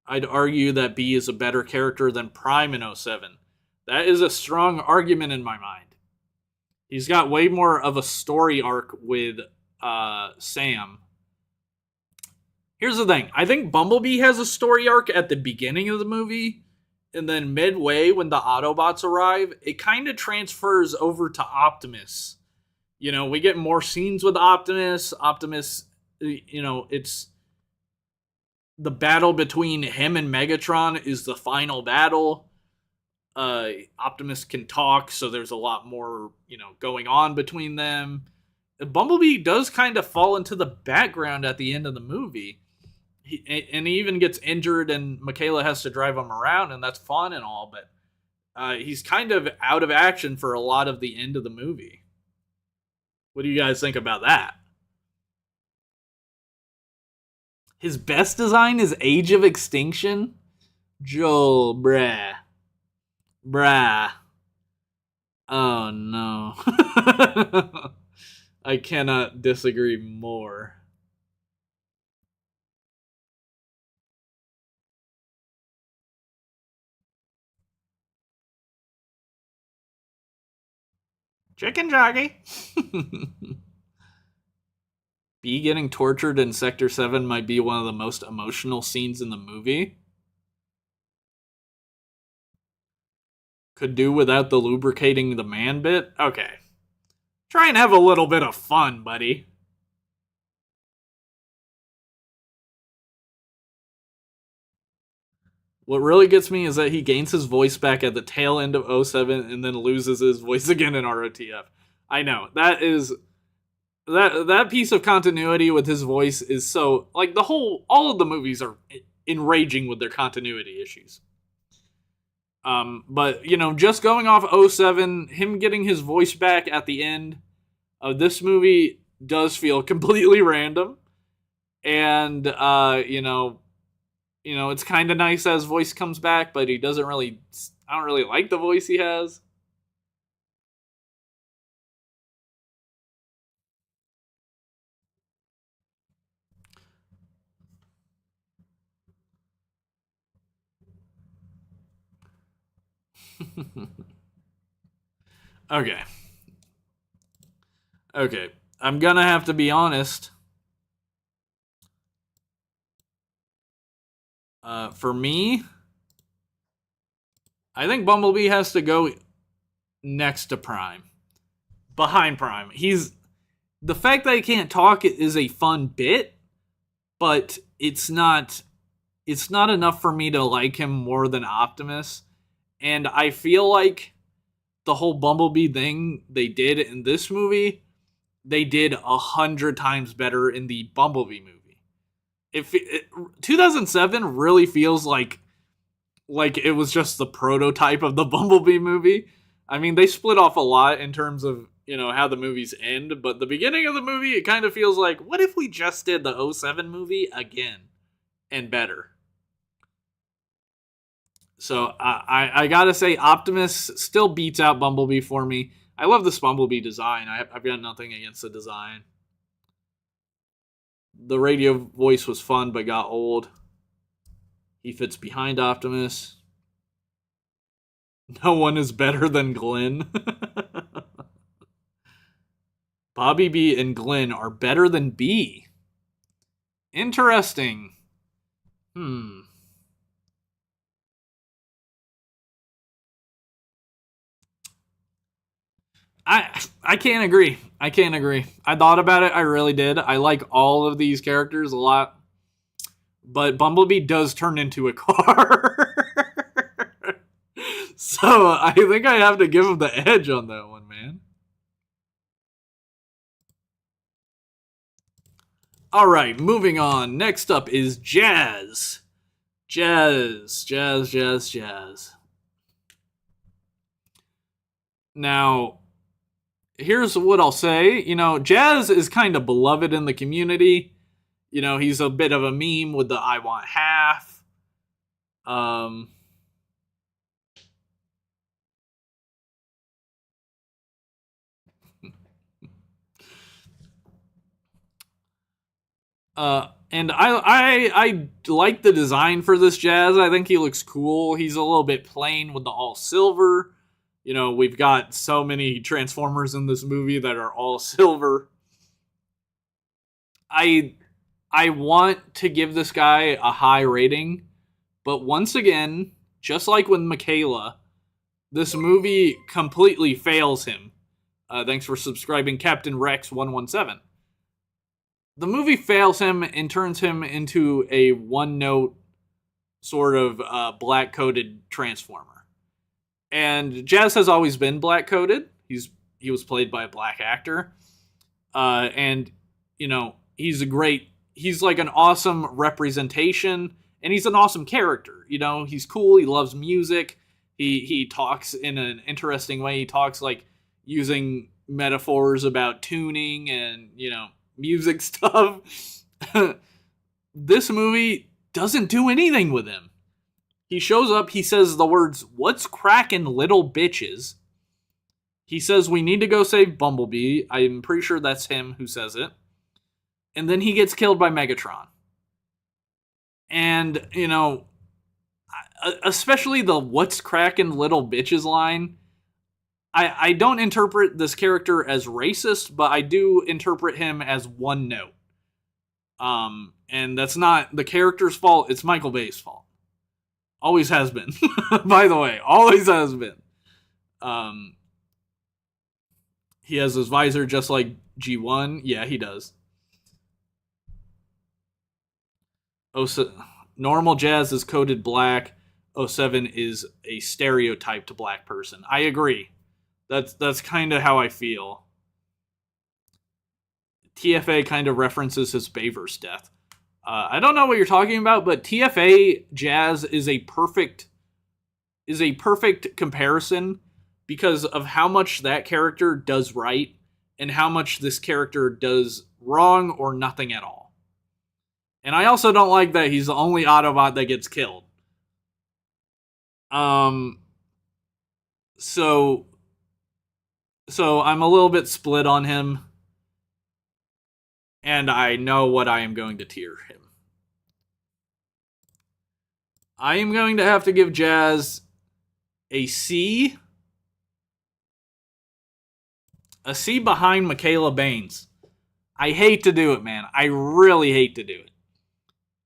I'd argue that B is a better character than Prime in 2007. That is a strong argument in my mind. He's got way more of a story arc with Sam. Here's the thing. I think Bumblebee has a story arc at the beginning of the movie, and then midway when the Autobots arrive, it kind of transfers over to Optimus. We get more scenes with Optimus. Optimus, it's the battle between him and Megatron is the final battle. Optimus can talk, so there's a lot more, going on between them. Bumblebee does kind of fall into the background at the end of the movie. He even gets injured, and Michaela has to drive him around, and that's fun and all, but he's kind of out of action for a lot of the end of the movie. What do you guys think about that? His best design is Age of Extinction? Joel, bruh. Oh, no. I cannot disagree more. Chicken jockey. B getting tortured in Sector 7 might be one of the most emotional scenes in the movie. Could do without the lubricating the man bit? Okay. Try and have a little bit of fun, buddy. What really gets me is that he gains his voice back at the tail end of 2007 and then loses his voice again in ROTF. I know. That piece of continuity with his voice is so... all of the movies are enraging with their continuity issues. But, just going off 2007, him getting his voice back at the end of this movie does feel completely random. And, it's kind of nice that his voice comes back, but I don't really like the voice he has. Okay. I'm gonna have to be honest. For me, I think Bumblebee has to go next to Prime. Behind Prime. The fact that he can't talk is a fun bit, but it's not it's not enough for me to like him more than Optimus. And I feel like the whole Bumblebee thing they did in this movie, they did 100 times better in the Bumblebee movie. 2007 really feels like it was just the prototype of the Bumblebee movie. I mean, they split off a lot in terms of, how the movies end, but the beginning of the movie, it kind of feels like, what if we just did the '07 movie again and better? So I gotta say, Optimus still beats out Bumblebee for me. I love this Bumblebee design. I've got nothing against the design. The radio voice was fun, but got old. He fits behind Optimus. No one is better than Glenn. Bobby B and Glenn are better than B. Interesting. I can't agree. I can't agree. I thought about it. I really did. I like all of these characters a lot. But Bumblebee does turn into a car. So I think I have to give him the edge on that one, man. All right, moving on. Next up is Jazz. Jazz. Now, here's what I'll say. Jazz is kind of beloved in the community. He's a bit of a meme with the I want half. And I like the design for this Jazz. I think he looks cool. He's a little bit plain with the all silver. We've got so many Transformers in this movie that are all silver. I want to give this guy a high rating, but once again, just like with Michaela, this movie completely fails him. Thanks for subscribing, Captain Rex 117. The movie fails him and turns him into a one-note sort of black-coated Transformer. And Jazz has always been black-coated. He was played by a black actor. And, he's like an awesome representation, and he's an awesome character. He's cool, he loves music, he talks in an interesting way. He talks like using metaphors about tuning and, music stuff. This movie doesn't do anything with him. He shows up, he says the words, "What's crackin', little bitches?" He says we need to go save Bumblebee. I'm pretty sure that's him who says it. And then he gets killed by Megatron. And, especially the "what's crackin', little bitches" line, I don't interpret this character as racist, but I do interpret him as one note. And that's not the character's fault, it's Michael Bay's fault. Always has been. By the way, always has been. He has his visor just like G1. Yeah, he does. Normal Jazz is coded black. '07 is a stereotyped black person. I agree. That's kind of how I feel. TFA kind of references his Bayverse death. I don't know what you're talking about, but TFA Jazz is a perfect comparison because of how much that character does right and how much this character does wrong or nothing at all. And I also don't like that he's the only Autobot that gets killed. So I'm a little bit split on him. And I know what I am going to tier him. I am going to have to give Jazz a C. A C behind Michaela Baines. I hate to do it, man. I really hate to do it.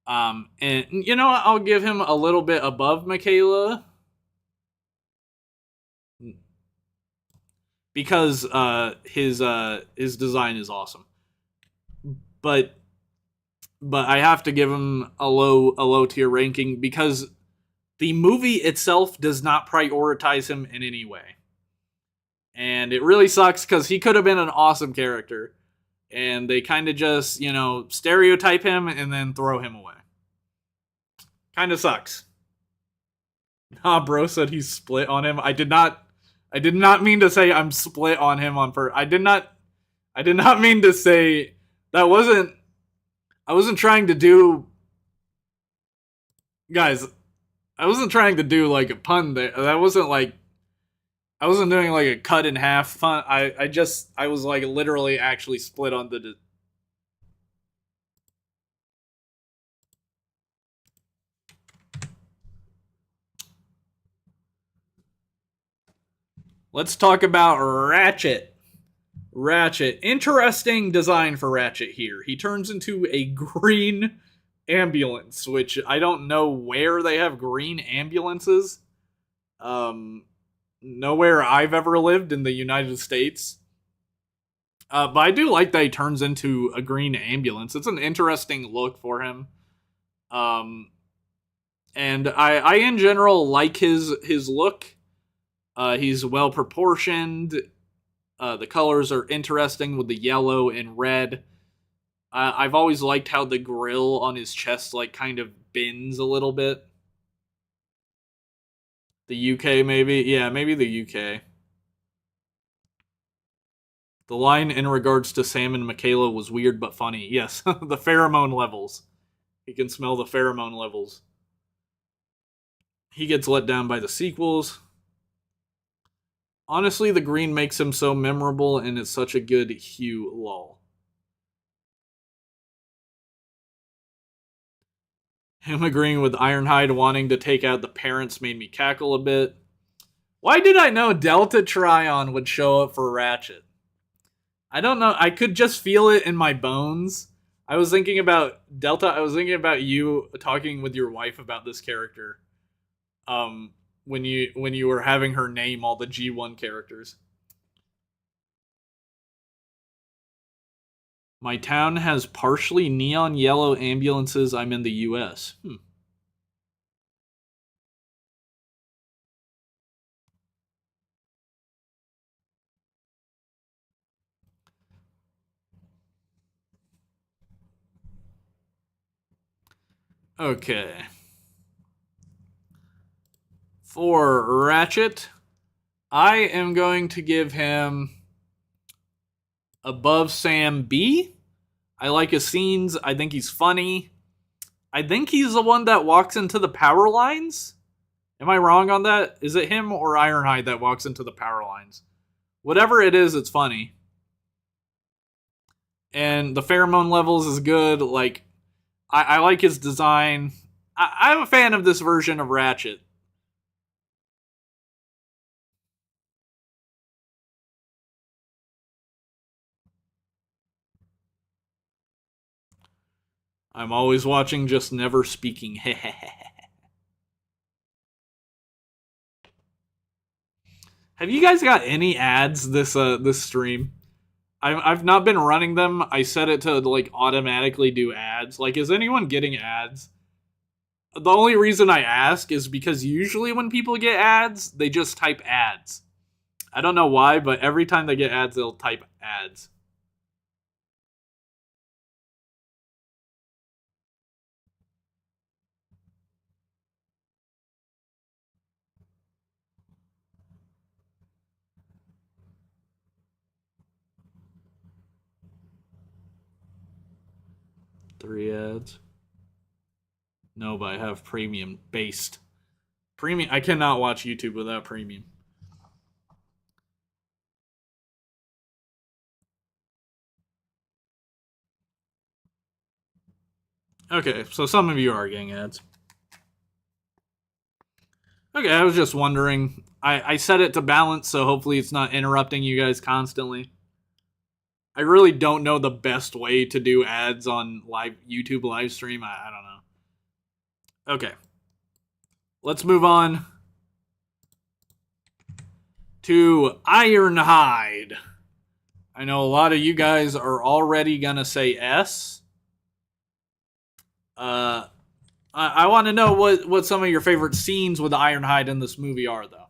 And you know what? I'll give him a little bit above Michaela. Because his design is awesome. But but I have to give him a low tier ranking because the movie itself does not prioritize him in any way. And it really sucks because he could have been an awesome character. And they kind of just, stereotype him and then throw him away. Kind of sucks. Nah, bro said he's split on him. I did not mean to say I'm split on him I did not mean to say that wasn't. I wasn't trying to do. Guys, I wasn't trying to do like a pun there. That wasn't like. I wasn't doing like a cut in half fun. I was like literally actually split on the. Let's talk about Ratchet. Ratchet. Interesting design for Ratchet here. He turns into a green ambulance, which I don't know where they have green ambulances. Nowhere I've ever lived in the United States. But I do like that he turns into a green ambulance. It's an interesting look for him. And I in general like his look. He's well proportioned. The colors are interesting with the yellow and red. I've always liked how the grill on his chest like kind of bends a little bit. The UK maybe? Yeah, maybe the UK. The line in regards to Sam and Michaela was weird but funny. Yes, the pheromone levels. He can smell the pheromone levels. He gets let down by the sequels. Honestly, the green makes him so memorable and it's such a good hue, lol. Him agreeing with Ironhide wanting to take out the parents made me cackle a bit. Why did I know Delta Trion would show up for Ratchet? I don't know. I could just feel it in my bones. I was thinking about Delta. I was thinking about you talking with your wife about this character. When you were having her name all the G1 characters. My town has partially neon yellow ambulances. I'm in the US. Okay. For Ratchet, I am going to give him above Sam B. I like his scenes. I think he's funny. I think he's the one that walks into the power lines. Am I wrong on that? Is it him or Ironhide that walks into the power lines? Whatever it is, it's funny. And the pheromone levels is good. Like, I like his design. I'm a fan of this version of Ratchet. I'm always watching, just never speaking. Have you guys got any ads this stream? I've not been running them. I set it to like automatically do ads. Like, is anyone getting ads? The only reason I ask is because usually when people get ads, they just type ads. I don't know why, but every time they get ads, they'll type ads. Three ads. No, but I have premium based. Premium. I cannot watch YouTube without premium. Okay, so some of you are getting ads. Okay, I was just wondering. I set it to balance, so hopefully it's not interrupting you guys constantly. I really don't know the best way to do ads on live YouTube live stream. I don't know. Okay. Let's move on to Ironhide. I know a lot of you guys are already gonna say S. Uh, I want to know what some of your favorite scenes with Ironhide in this movie are, though.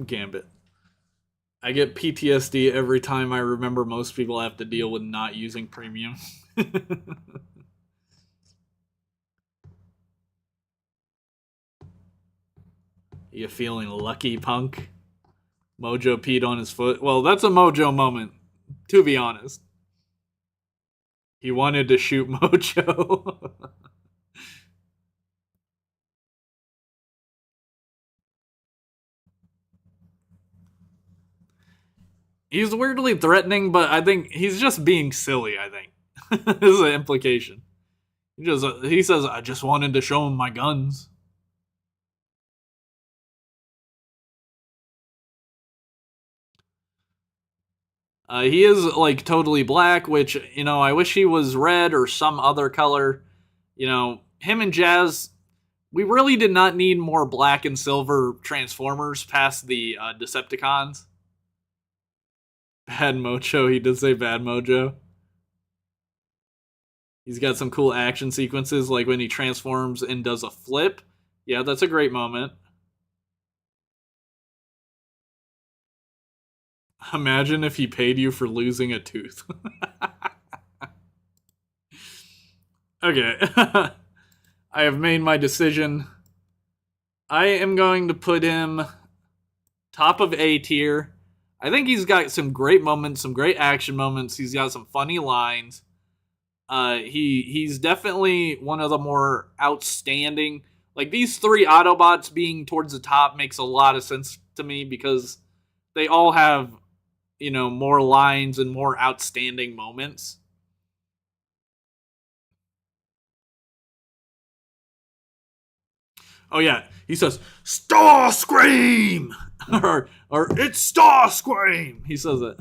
Gambit. I get PTSD every time I remember most people have to deal with not using premium. You feeling lucky, punk? Mojo peed on his foot. Well, that's a Mojo moment, to be honest. He wanted to shoot Mojo. He's weirdly threatening, but I think he's just being silly, I think. This is an implication. He says, I just wanted to show him my guns. He is, like, totally black, which, you know, I wish he was red or some other color. You know, him and Jazz, we really did not need more black and silver Transformers past the Decepticons. Bad Mojo, he did say Bad Mojo. He's got some cool action sequences, like when he transforms and does a flip. Yeah, that's a great moment. Imagine if he paid you for losing a tooth. Okay. I have made my decision. I am going to put him top of A tier. I think he's got some great moments, some great action moments. He's got some funny lines. He's definitely one of the more outstanding. Like, these three Autobots being towards the top makes a lot of sense to me because they all have, you know, more lines and more outstanding moments. Oh yeah, he says Starscream or it's Starscream. He says it.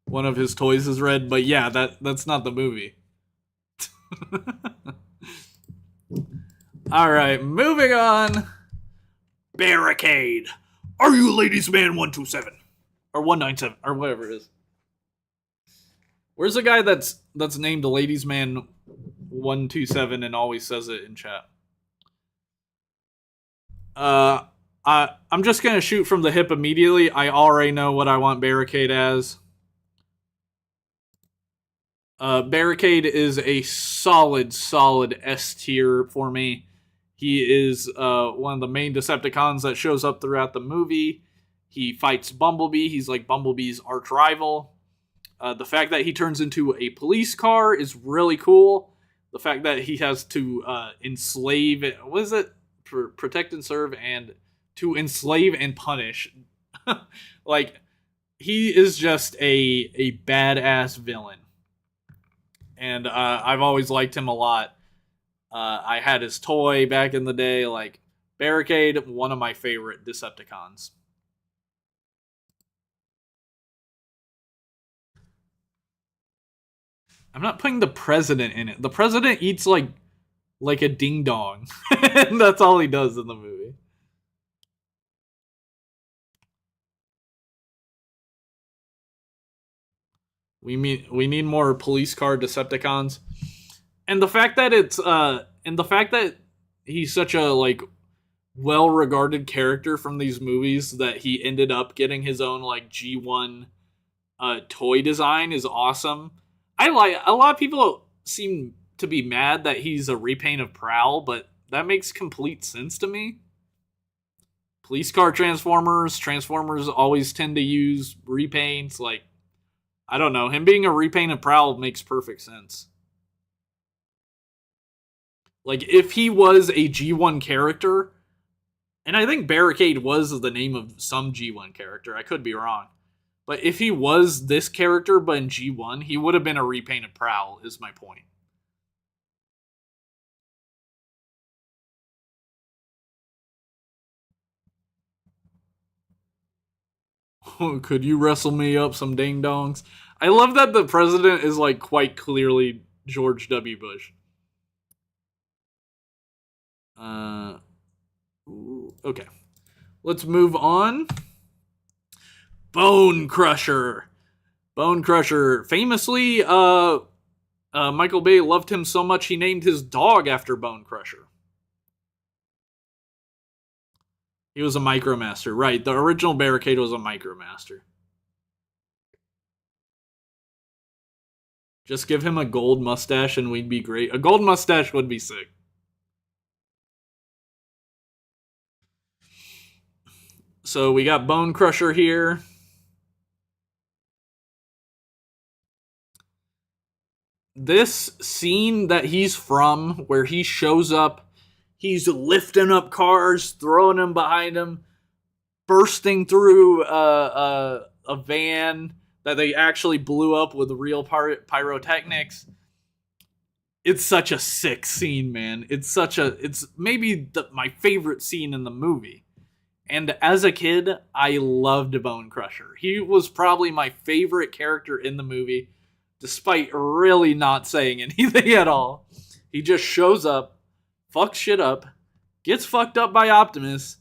One of his toys is red, but yeah, that's not the movie. All right, moving on. Barricade. Are you ladies man 127 or 197 or whatever it is? Where's the guy that's named Ladies Man 127 and always says it in chat? I'm just gonna shoot from the hip immediately. I already know what I want Barricade as. Barricade is a solid S tier for me. He is one of the main Decepticons that shows up throughout the movie. He fights Bumblebee. He's like Bumblebee's arch rival. The fact that he turns into a police car is really cool. The fact that he has to enslave, what is it? Protect and serve, and to enslave and punish. Like, he is just a badass villain. And I've always liked him a lot. I had his toy back in the day. Like, Barricade, one of my favorite Decepticons. I'm not putting the president in it. The president eats like a ding dong. And that's all he does in the movie. We need more police car Decepticons. And the fact that he's such a like well-regarded character from these movies that he ended up getting his own like G1 toy design is awesome. A lot of people seem to be mad that he's a repaint of Prowl, but that makes complete sense to me. Police car Transformers always tend to use repaints. Like, I don't know, him being a repaint of Prowl makes perfect sense. Like, if he was a G1 character, and I think Barricade was the name of some G1 character, I could be wrong, But if he was this character, but in G1, he would have been a repainted Prowl, is my point. Could you wrestle me up some ding-dongs? I love that the president is, like, quite clearly George W. Bush. Okay. Let's move on. Bone Crusher. Bone Crusher. Famously, Michael Bay loved him so much he named his dog after Bone Crusher. He was a Micromaster. Right, the original Barricade was a Micromaster. Just give him a gold mustache and we'd be great. A gold mustache would be sick. So we got Bone Crusher here. This scene that he's from, where he shows up, he's lifting up cars, throwing them behind him, bursting through a van that they actually blew up with real pyrotechnics. It's such a sick scene, man. It's maybe my favorite scene in the movie. And as a kid, I loved Bone Crusher. He was probably my favorite character in the movie, despite really not saying anything at all. He just shows up, fucks shit up, gets fucked up by Optimus,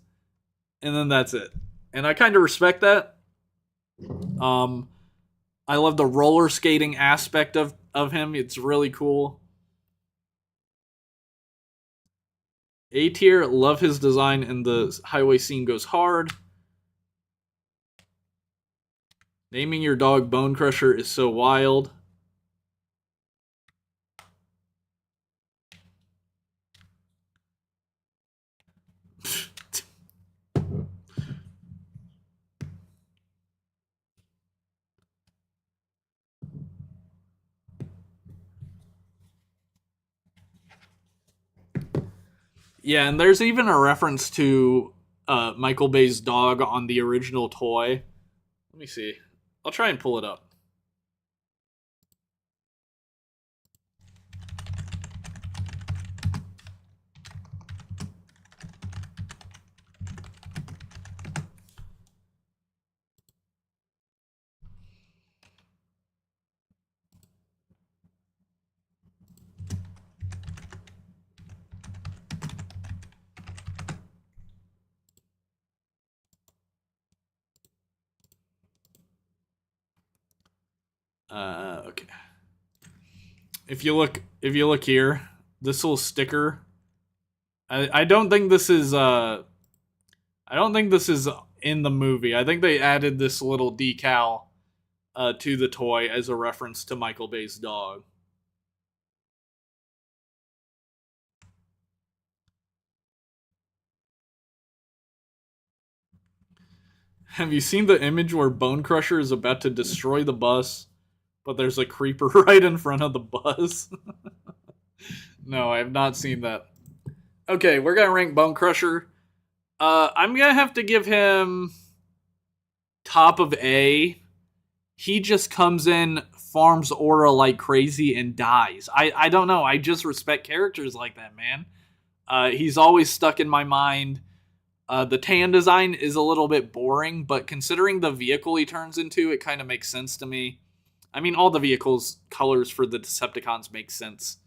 and then that's it. And I kind of respect that. I love the roller skating aspect of him. It's really cool. A tier, love his design, and the highway scene goes hard. Naming your dog Bone Crusher is so wild. Yeah, and there's even a reference to Michael Bay's dog on the original toy. Let me see. I'll try and pull it up. Okay. If you look here, this little sticker. I don't think this is I don't think this is in the movie. I think they added this little decal to the toy as a reference to Michael Bay's dog. Have you seen the image where Bone Crusher is about to destroy the bus, but there's a creeper right in front of the bus? No, I have not seen that. Okay, we're gonna rank Bone Crusher. I'm gonna have to give him top of A. He just comes in, farms aura like crazy, and dies. I don't know. I just respect characters like that, man. He's always stuck in my mind. The tan design is a little bit boring, but considering the vehicle he turns into, it kind of makes sense to me. I mean, all the vehicles' colors for the Decepticons make sense,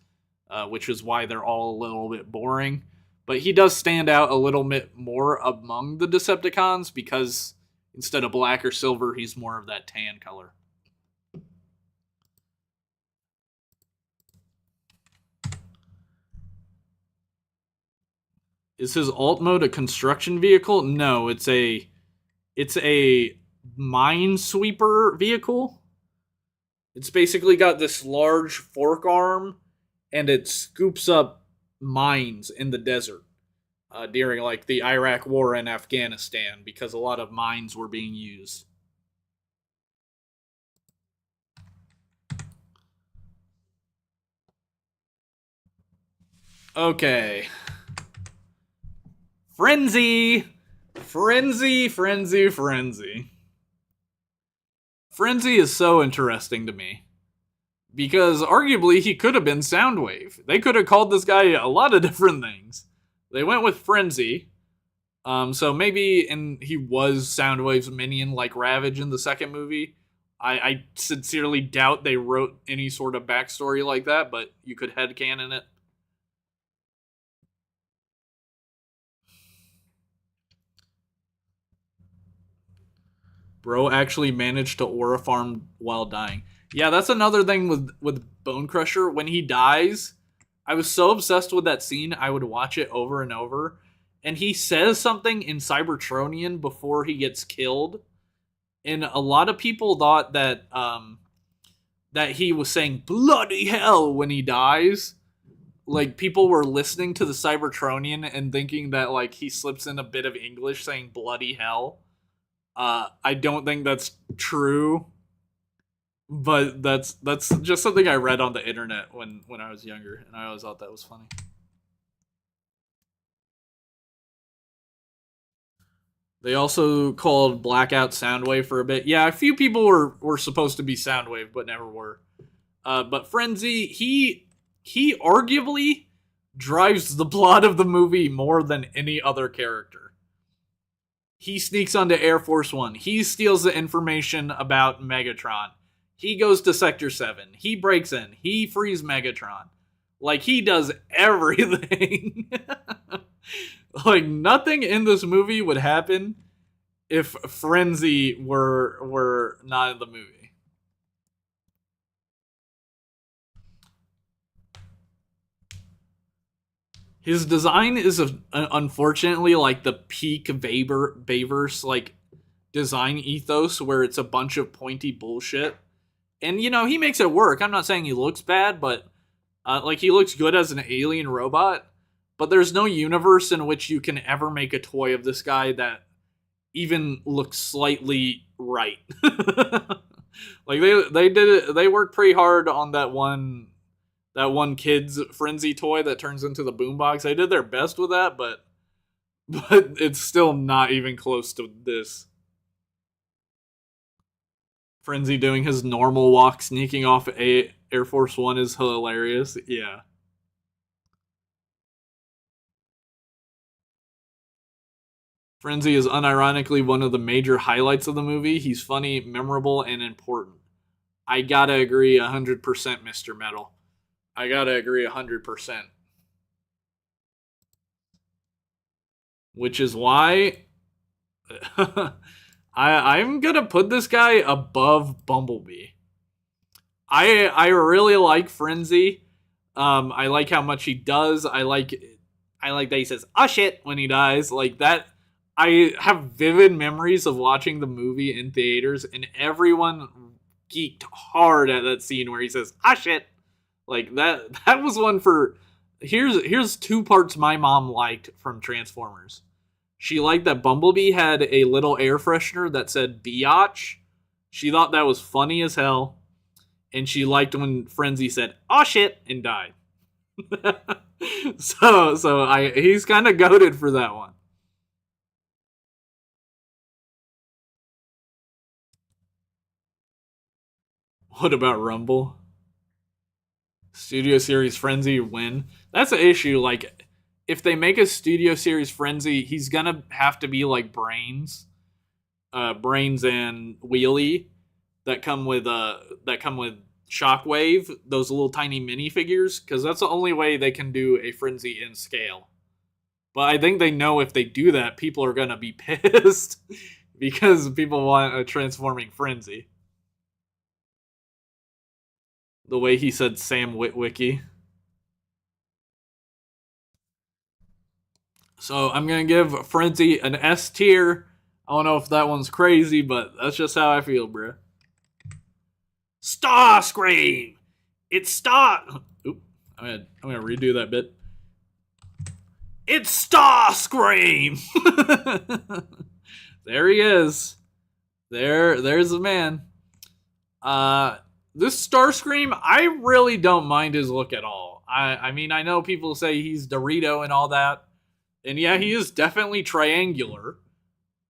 which is why they're all a little bit boring. But he does stand out a little bit more among the Decepticons because instead of black or silver, he's more of that tan color. Is his alt mode a construction vehicle? No, it's a minesweeper vehicle. It's basically got this large fork arm, and it scoops up mines in the desert during like the Iraq War and Afghanistan because a lot of mines were being used. Okay. Frenzy! Frenzy, frenzy, frenzy. Frenzy is so interesting to me. Because arguably he could have been Soundwave. They could have called this guy a lot of different things. They went with Frenzy. So maybe he was Soundwave's minion like Ravage in the second movie. I sincerely doubt they wrote any sort of backstory like that, but you could headcanon it. Bro actually managed to aura farm while dying. Yeah, that's another thing with Bone Crusher. When he dies, I was so obsessed with that scene, I would watch it over and over. And he says something in Cybertronian before he gets killed. And a lot of people thought that that he was saying bloody hell when he dies. Like, people were listening to the Cybertronian and thinking that, like, he slips in a bit of English saying bloody hell. I don't think that's true, but that's just something I read on the internet when I was younger, and I always thought that was funny. They also called Blackout Soundwave for a bit. Yeah, a few people were supposed to be Soundwave, but never were. But Frenzy, he arguably drives the plot of the movie more than any other character. He sneaks onto Air Force One. He steals the information about Megatron. He goes to Sector 7. He breaks in. He frees Megatron. Like, he does everything. Like, nothing in this movie would happen if Frenzy were not in the movie. His design is unfortunately like the peak Bayverse like design ethos, where it's a bunch of pointy bullshit. And you know, he makes it work. I'm not saying he looks bad, but like, he looks good as an alien robot. But there's no universe in which you can ever make a toy of this guy that even looks slightly right. Like, they did it. They worked pretty hard on that one kid's Frenzy toy that turns into the boombox. They did their best with that, but it's still not even close to this. Frenzy doing his normal walk, sneaking off Air Force One is hilarious. Yeah. Frenzy is unironically one of the major highlights of the movie. He's funny, memorable, and important. I gotta agree 100%, Mr. Metal. I gotta agree 100%. Which is why I'm gonna put this guy above Bumblebee. I really like Frenzy. I like how much he does. I like that he says "oh shit" when he dies. Like that. I have vivid memories of watching the movie in theaters, and everyone geeked hard at that scene where he says "ah shit." Like, that was one for... Here's two parts my mom liked from Transformers. She liked that Bumblebee had a little air freshener that said biatch. She thought that was funny as hell. And she liked when Frenzy said, "oh shit," and died. So he's kind of goated for that one. What about Rumble? Studio Series Frenzy win. That's an issue. Like, if they make a Studio Series Frenzy, he's gonna have to be like Brains and Wheelie that come with Shockwave, those little tiny minifigures, because that's the only way they can do a Frenzy in scale. But I think they know if they do that, people are gonna be pissed because people want a transforming Frenzy. The way he said Sam Witwicky. So I'm going to give Frenzy an S tier. I don't know if that one's crazy, but that's just how I feel, bro. Starscream! It's Star... Oop, I'm going to redo that bit. It's Starscream! There he is. There's the man. This Starscream, I really don't mind his look at all. I mean, I know people say he's Dorito and all that. And yeah, he is definitely triangular.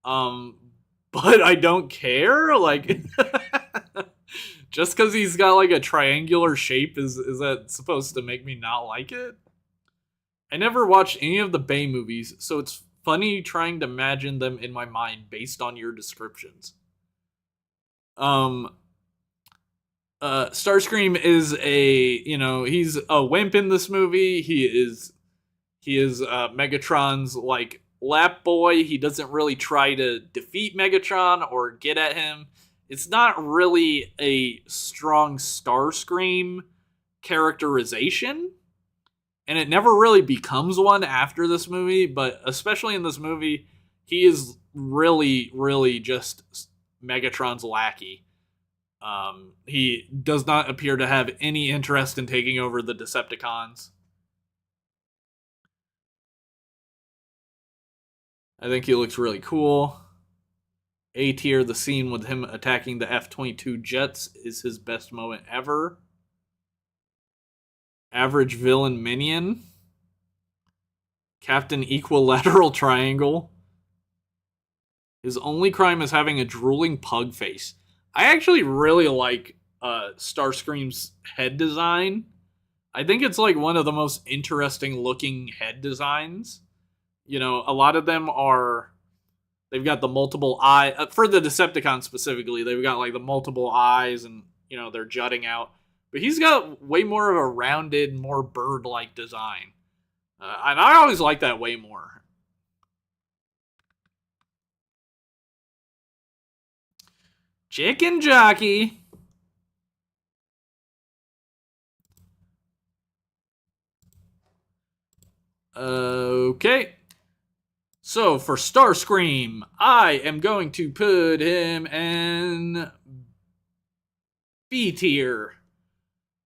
But I don't care. Like, Just because he's got like a triangular shape, is that supposed to make me not like it? I never watched any of the Bay movies, so it's funny trying to imagine them in my mind based on your descriptions. Starscream is he's a wimp in this movie. He is Megatron's like lap boy. He doesn't really try to defeat Megatron or get at him. It's not really a strong Starscream characterization, and it never really becomes one after this movie, but especially in this movie, he is really, really just Megatron's lackey. He does not appear to have any interest in taking over the Decepticons. I think he looks really cool. A tier, the scene with him attacking the F-22 jets is his best moment ever. Average villain minion. Captain Equilateral Triangle. His only crime is having a drooling pug face. I actually really like Starscream's head design. I think it's like one of the most interesting looking head designs. You know, a lot of them are... They've got the multiple eye for the Decepticons specifically. They've got like the multiple eyes, and they're jutting out. But he's got way more of a rounded, more bird-like design, and I always like that way more. Chicken jockey. Okay. So, for Starscream, I am going to put him in B tier.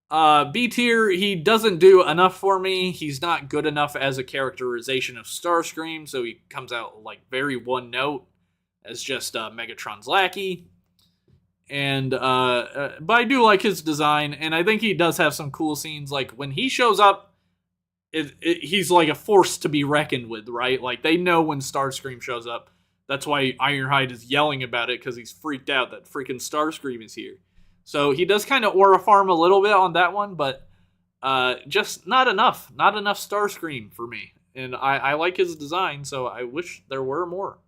B tier, he doesn't do enough for me. He's not good enough as a characterization of Starscream, so he comes out like very one note as just Megatron's lackey. And but I do like his design, and I think he does have some cool scenes. Like when he shows up, he's like a force to be reckoned with, right? Like they know when Starscream shows up. That's why Ironhide is yelling about it, because he's freaked out that freaking Starscream is here. So he does kind of aura farm a little bit on that one, but just not enough. Not enough Starscream for me. And I like his design, so I wish there were more.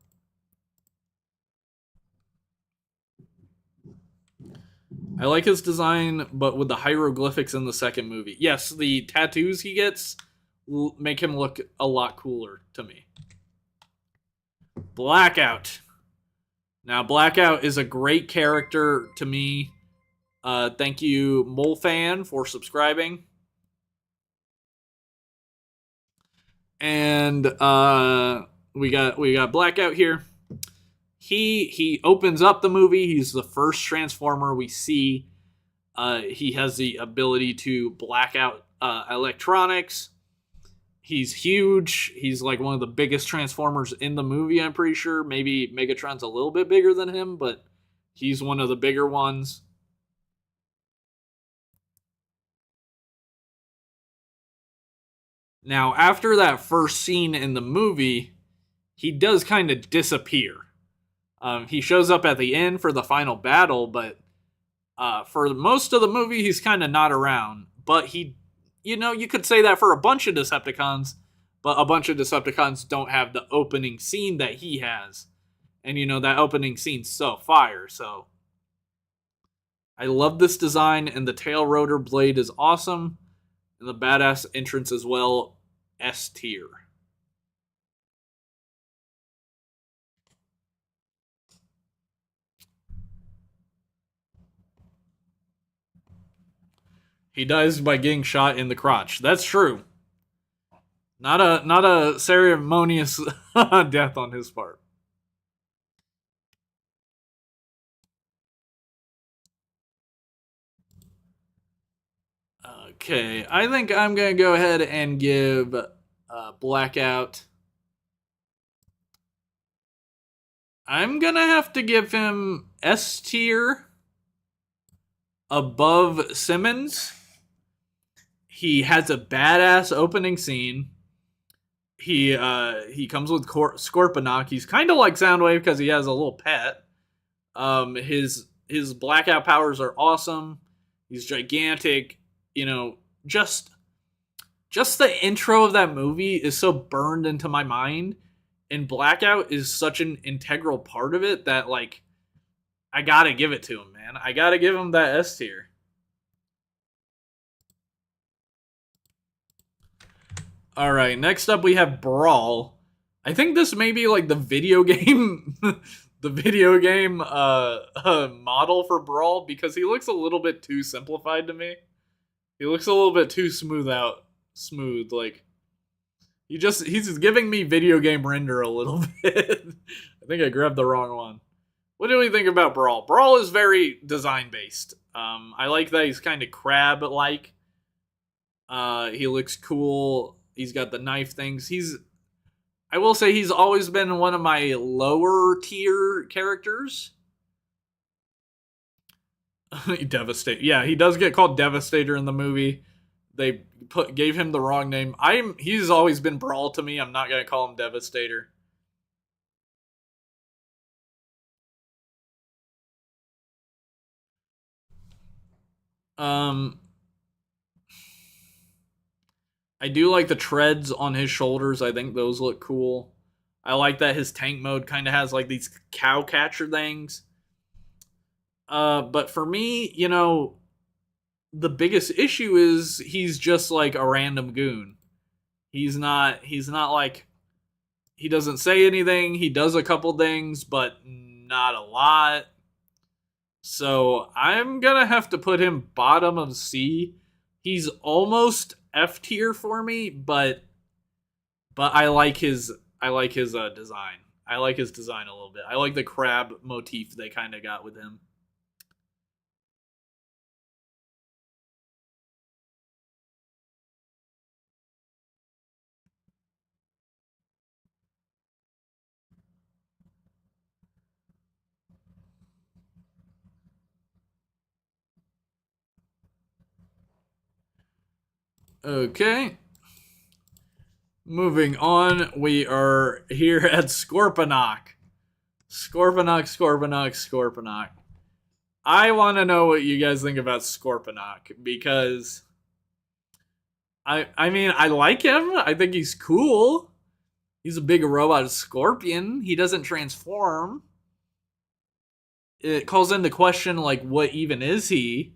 I like his design, but with the hieroglyphics in the second movie. Yes, the tattoos he gets make him look a lot cooler to me. Blackout. Now, Blackout is a great character to me. Thank you, MoleFan, for subscribing. And we got Blackout here. He opens up the movie. He's the first Transformer we see. He has the ability to black out electronics. He's huge. He's like one of the biggest Transformers in the movie, I'm pretty sure. Maybe Megatron's a little bit bigger than him, but he's one of the bigger ones. Now, after that first scene in the movie, he does kind of disappear. He shows up at the end for the final battle, but for most of the movie, he's kind of not around. But you could say that for a bunch of Decepticons, but a bunch of Decepticons don't have the opening scene that he has. And, that opening scene's so fire, so... I love this design, and the tail rotor blade is awesome. And the badass entrance as well, S tier. He dies by getting shot in the crotch. That's true. Not a ceremonious death on his part. Okay, I think I'm going to go ahead and give Blackout... I'm going to have to give him S tier above Simmons. He has a badass opening scene. He comes with Scorponok. He's kind of like Soundwave because he has a little pet. His his blackout powers are awesome. He's gigantic. You know, just the intro of that movie is so burned into my mind, and Blackout is such an integral part of it that, like, I gotta give it to him, man. I gotta give him that S tier. All right, next up we have Brawl. I think this may be like the video game, model for Brawl, because he looks a little bit too simplified to me. He looks a little bit too smooth. Like he's giving me video game render a little bit. I think I grabbed the wrong one. What do we think about Brawl? Brawl is very design based. I like that he's kind of crab like. He looks cool. He's got the knife things. I will say he's always been one of my lower tier characters. Devastate. Yeah, he does get called Devastator in the movie. They gave him the wrong name. He's always been Brawl to me. I'm not gonna call him Devastator. I do like the treads on his shoulders. I think those look cool. I like that his tank mode kind of has like these cow catcher things. But for me, you know, the biggest issue is he's just like a random goon. He's not like, he doesn't say anything. He does a couple things, but not a lot. So I'm gonna have to put him bottom of C. He's almost F tier for me, but I like his design. I like his design a little bit. I like the crab motif they kind of got with him. Okay. Moving on, we are here at Scorponok. Scorponok. I want to know what you guys think about Scorponok, because I mean, I like him. I think he's cool. He's a big robot scorpion. He doesn't transform. It calls into question, like, what even is he?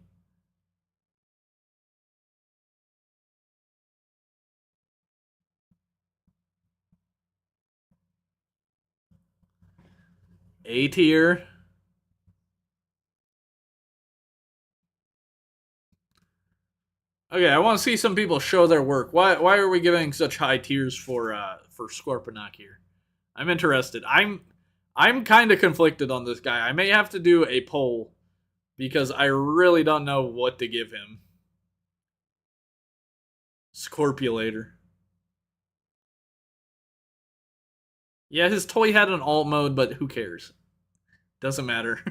A tier. Okay, I want to see some people show their work. Why are we giving such high tiers for Scorponok here? I'm interested. I'm kind of conflicted on this guy. I may have to do a poll because I really don't know what to give him. Scorpulator. Yeah, his toy had an alt mode, but who cares? Doesn't matter.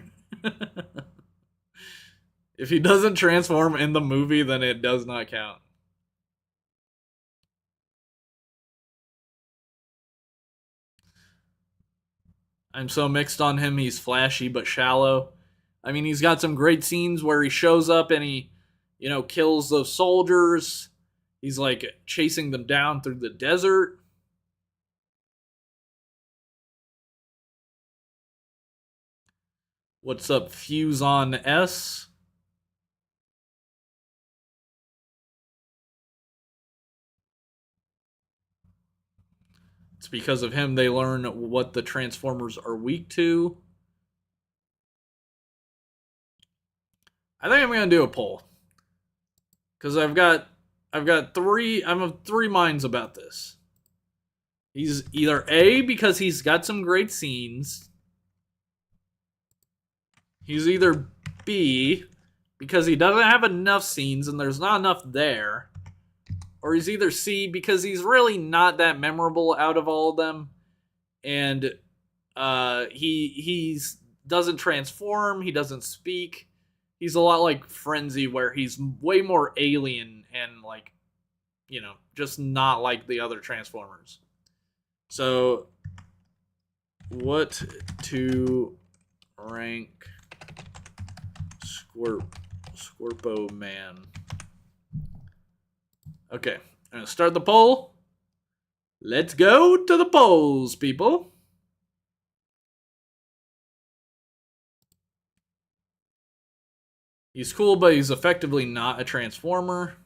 If he doesn't transform in the movie, then it does not count. I'm so mixed on him. He's flashy but shallow. I mean, he's got some great scenes where he shows up and he, you know, kills those soldiers. He's like chasing them down through the desert. What's up, Fuse on S? It's because of him they learn what the Transformers are weak to. I think I'm gonna do a poll, because I'm of three minds about this. He's either A, because he's got some great scenes. He's either B, because he doesn't have enough scenes and there's not enough there. Or he's either C, because he's really not that memorable out of all of them. And he doesn't transform, he doesn't speak. He's a lot like Frenzy, where he's way more alien and, like, you know, just not like the other Transformers. So, what to rank Scorpo Man. Okay, I'm gonna start the poll. Let's go to the polls, people. He's cool, but he's effectively not a Transformer.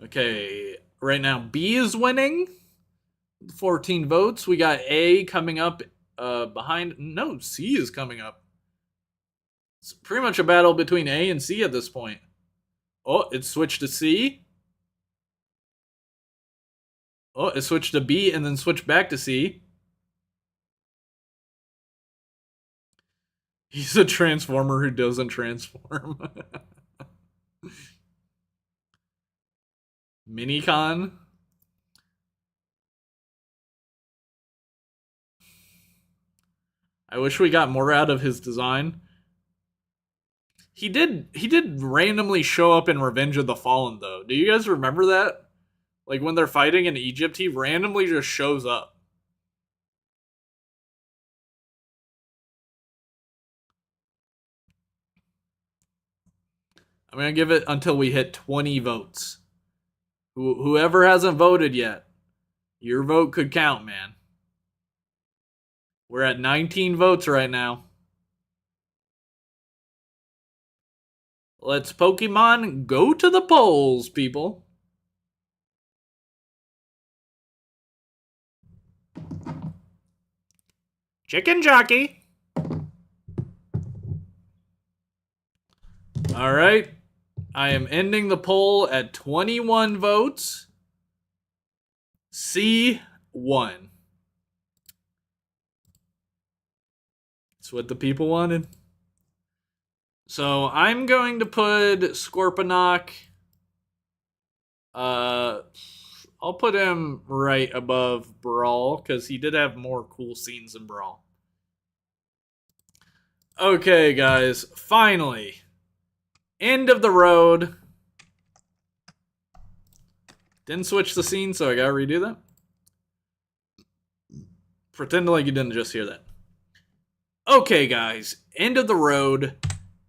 Okay, right now B is winning. 14 votes. We got A coming up behind. No, C is coming up. It's pretty much a battle between A and C at this point. Oh, it switched to C. Oh, it switched to B and then switched back to C. He's a Transformer who doesn't transform. Minicon. I wish we got more out of his design. He did randomly show up in Revenge of the Fallen, though. Do you guys remember that? Like, when they're fighting in Egypt, he randomly just shows up. I'm going to give it until we hit 20 votes. Whoever hasn't voted yet, your vote could count, man. We're at 19 votes right now. Let's Pokemon go to the polls, people. Chicken jockey. All right. I am ending the poll at 21 votes. C won. That's what the people wanted. So I'm going to put Scorponok. I'll put him right above Brawl because he did have more cool scenes in Brawl. Okay, guys, finally, end of the road. Didn't switch the scene, so I gotta redo that. Pretend like you didn't just hear that. Okay, guys, end of the road.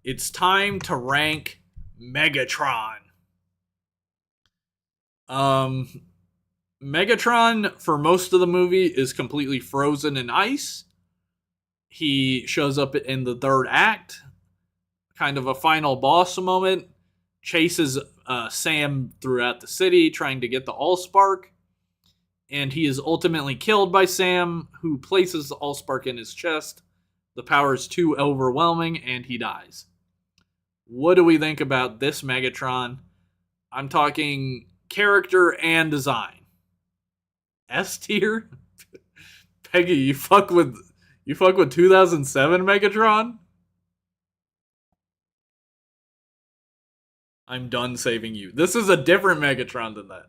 It's time to rank Megatron. Megatron, for most of the movie, is completely frozen in ice. He shows up in the third act. Kind of a final boss moment. Chases Sam throughout the city, trying to get the Allspark. And he is ultimately killed by Sam, who places the Allspark in his chest. The power is too overwhelming, and he dies. What do we think about this Megatron? I'm talking character and design. S tier? Peggy, you fuck with 2007 Megatron? I'm done saving you. This is a different Megatron than that.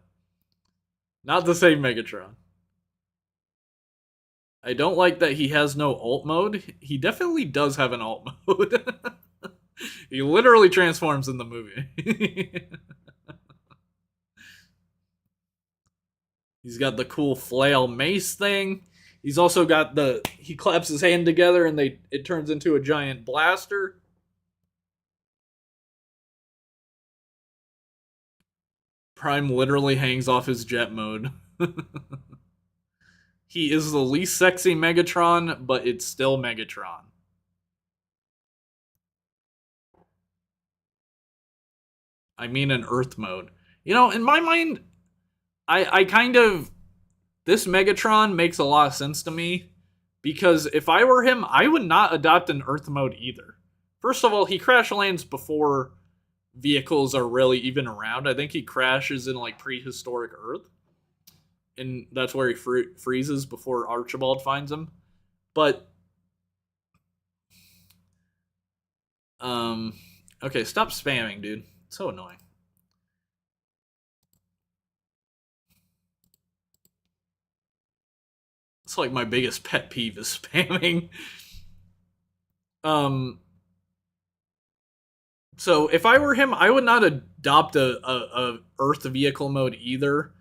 Not the same Megatron. I don't like that he has no alt mode. He definitely does have an alt mode. He literally transforms in the movie. He's got the cool flail mace thing. He's also got he claps his hand together and it turns into a giant blaster. Prime literally hangs off his jet mode. He is the least sexy Megatron, but it's still Megatron. I mean in Earth mode. You know, in my mind, I kind of... This Megatron makes a lot of sense to me, because if I were him, I would not adopt an Earth mode either. First of all, he crash lands before vehicles are really even around. I think he crashes in, like, prehistoric Earth. And that's where he freezes before Archibald finds him. But... Okay, stop spamming, dude. It's so annoying. It's like my biggest pet peeve is spamming. So if I were him, I would not adopt a Earth vehicle mode either.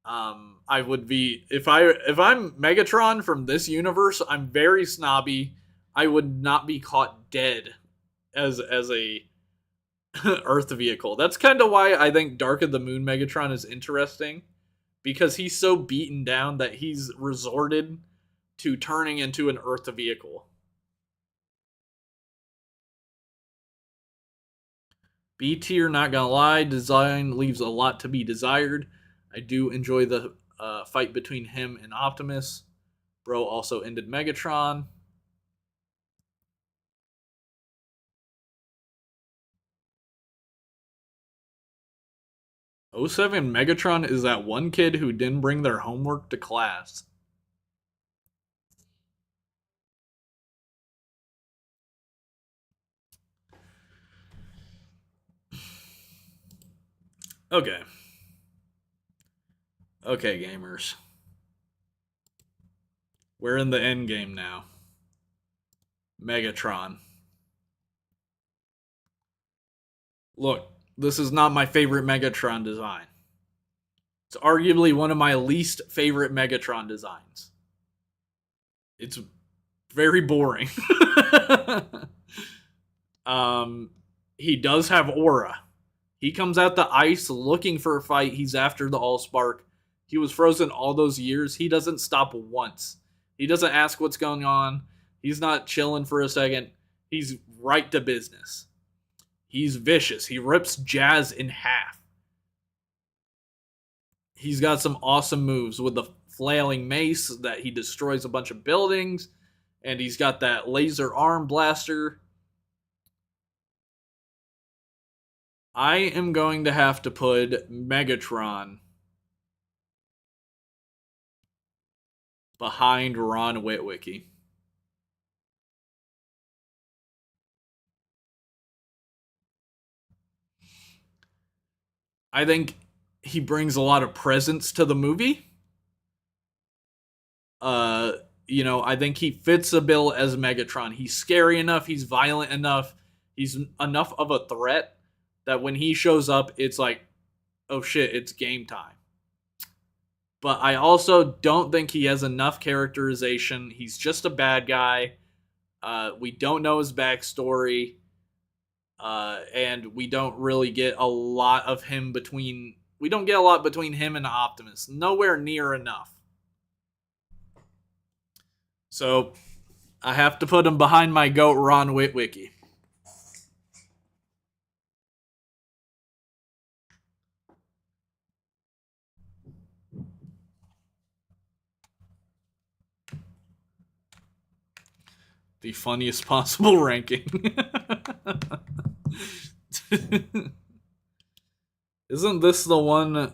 I would be if I'm Megatron from this universe, I'm very snobby. I would not be caught dead as a Earth vehicle. That's kind of why I think Dark of the Moon Megatron is interesting, because he's so beaten down that he's resorted to turning into an Earth vehicle. B tier, not gonna lie, design leaves a lot to be desired. I do enjoy the fight between him and Optimus. Bro also ended Megatron. '07 Megatron is that one kid who didn't bring their homework to class. Okay. Okay, gamers. We're in the end game now. Megatron. Look, this is not my favorite Megatron design. It's arguably one of my least favorite Megatron designs. It's very boring. He does have aura. He comes out the ice looking for a fight. He's after the Allspark. He was frozen all those years. He doesn't stop once. He doesn't ask what's going on. He's not chilling for a second. He's right to business. He's vicious. He rips Jazz in half. He's got some awesome moves with the flailing mace that he destroys a bunch of buildings. And he's got that laser arm blaster. I am going to have to put Megatron behind Ron Witwicky. I think he brings a lot of presence to the movie. I think he fits the bill as Megatron. He's scary enough, he's violent enough, he's enough of a threat that when he shows up, it's like, oh shit, it's game time. But I also don't think he has enough characterization. He's just a bad guy. We don't know his backstory. And we don't really get a lot of him between... We don't get a lot between him and Optimus. Nowhere near enough. So, I have to put him behind my goat, Ron Witwicky. The funniest possible ranking. Isn't this the one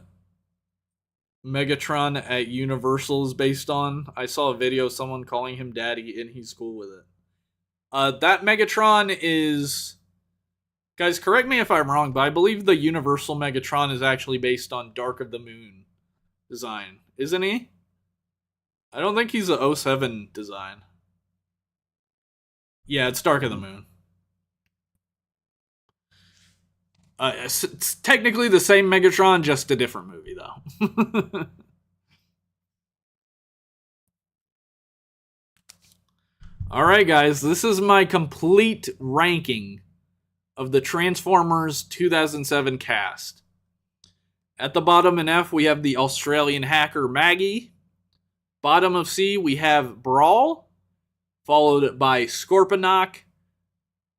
Megatron at Universal is based on? I saw a video of someone calling him daddy and he's cool with it. That Megatron is... Guys, correct me if I'm wrong, but I believe the Universal Megatron is actually based on Dark of the Moon design. Isn't he? I don't think he's a 07 design. Yeah, it's Dark of the Moon. It's technically the same Megatron, just a different movie, though. Alright, guys, this is my complete ranking of the Transformers 2007 cast. At the bottom in F, we have the Australian hacker Maggie. Bottom of C, we have Brawl, followed by Scorponok.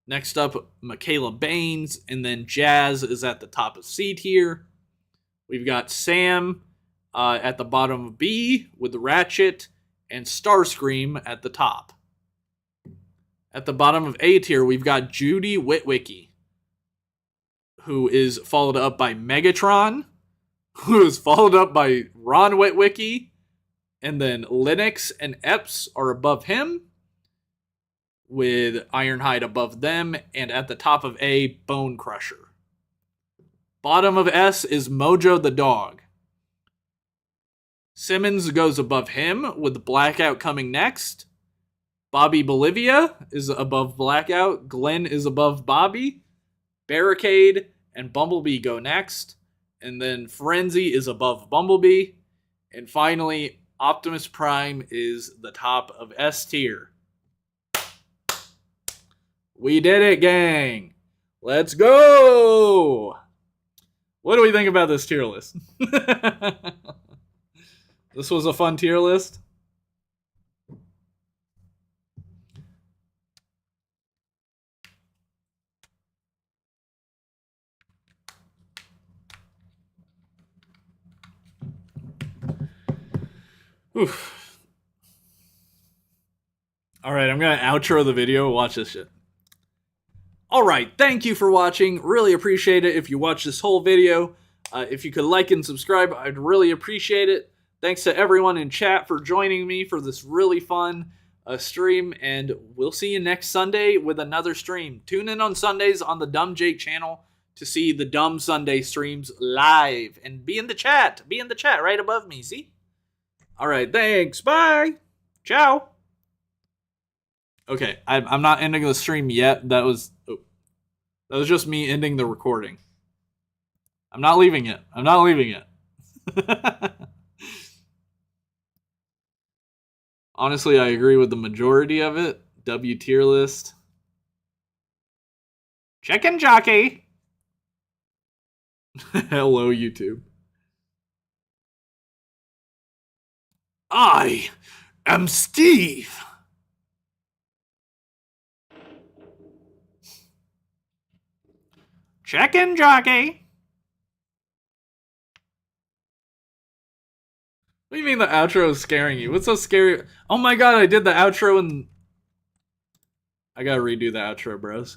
Next up, Michaela Baines, and then Jazz is at the top of C tier. We've got Sam at the bottom of B with Ratchet, and Starscream at the top. At the bottom of A tier, we've got Judy Witwicky, who is followed up by Megatron, who is followed up by Ron Witwicky, and then Linux and Epps are above him, with Ironhide above them, and at the top of A, Bone Crusher. Bottom of S is Mojo the dog. Simmons goes above him, with Blackout coming next. Bobby Bolivia is above Blackout. Glenn is above Bobby. Barricade and Bumblebee go next. And then Frenzy is above Bumblebee. And finally, Optimus Prime is the top of S tier. We did it, gang. Let's go. What do we think about this tier list? This was a fun tier list. Oof. Alright, I'm going to outro the video. Watch this shit. Alright, thank you for watching. Really appreciate it if you watch this whole video. If you could like and subscribe, I'd really appreciate it. Thanks to everyone in chat for joining me for this really fun stream. And we'll see you next Sunday with another stream. Tune in on Sundays on the Dumb Jake channel to see the Dumb Sunday streams live. And be in the chat. Be in the chat right above me, see? Alright, thanks. Bye. Ciao. Okay, I'm not ending the stream yet. That was just me ending the recording. I'm not leaving it. I'm not leaving it. Honestly, I agree with the majority of it. W tier list. Chicken jockey. Hello, YouTube. I am Steve. Chicken jockey. What do you mean the outro is scaring you? What's so scary? Oh my god, I did the outro and... I gotta redo the outro, bros.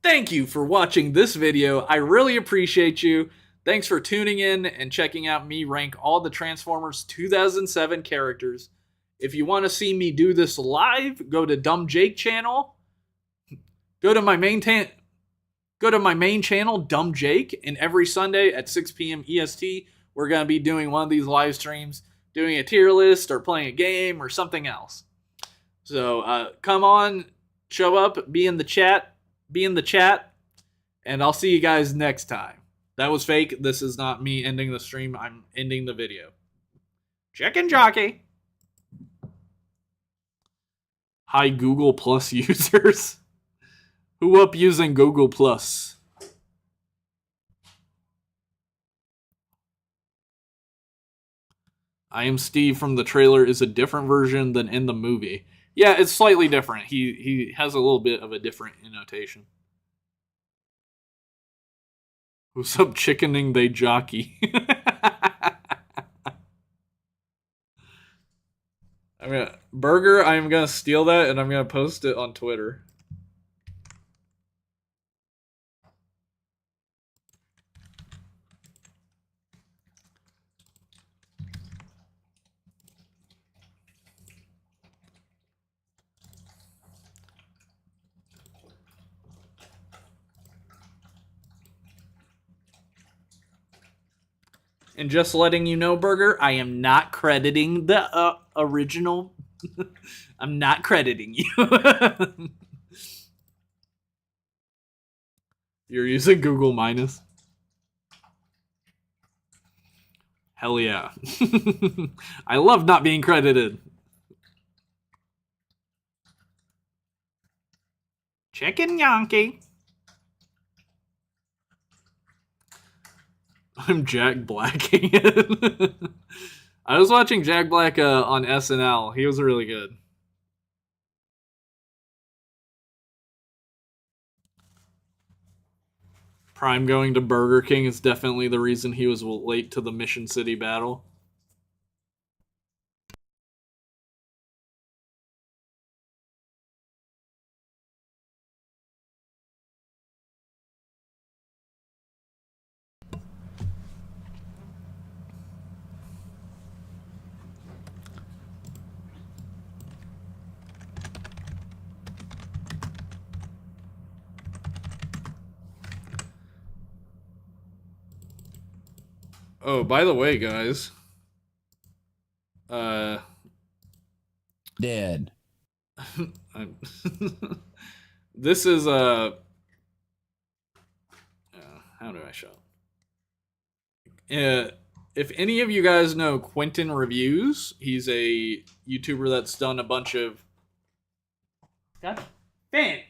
Thank you for watching this video. I really appreciate you. Thanks for tuning in and checking out me rank all the Transformers 2007 characters. If you want to see me do this live, go to Dumb Jake channel. Go to my main channel, Dumb Jake, and every Sunday at 6 p.m. EST, we're going to be doing one of these live streams, doing a tier list or playing a game or something else. So come on, show up, be in the chat, and I'll see you guys next time. That was fake. This is not me ending the stream. I'm ending the video. Chicken jockey. Hi, Google Plus users. Who up using Google Plus? I am Steve from the trailer is a different version than in the movie. Yeah, it's slightly different. He has a little bit of a different annotation. Who's up chickening they jockey? Burger, I'm gonna steal that and I'm gonna post it on Twitter. And just letting you know, Burger, I am not crediting the original. I'm not crediting you. You're using Google Minus? Hell yeah. I love not being credited. Chicken Yankee. I'm Jack Blacking it. I was watching Jack Black on SNL. He was really good. Prime going to Burger King is definitely the reason he was late to the Mission City battle. Oh, by the way, guys. Dead. This is how do I show? if any of you guys know Quentin Reviews, he's a YouTuber that's done a bunch of... God damn!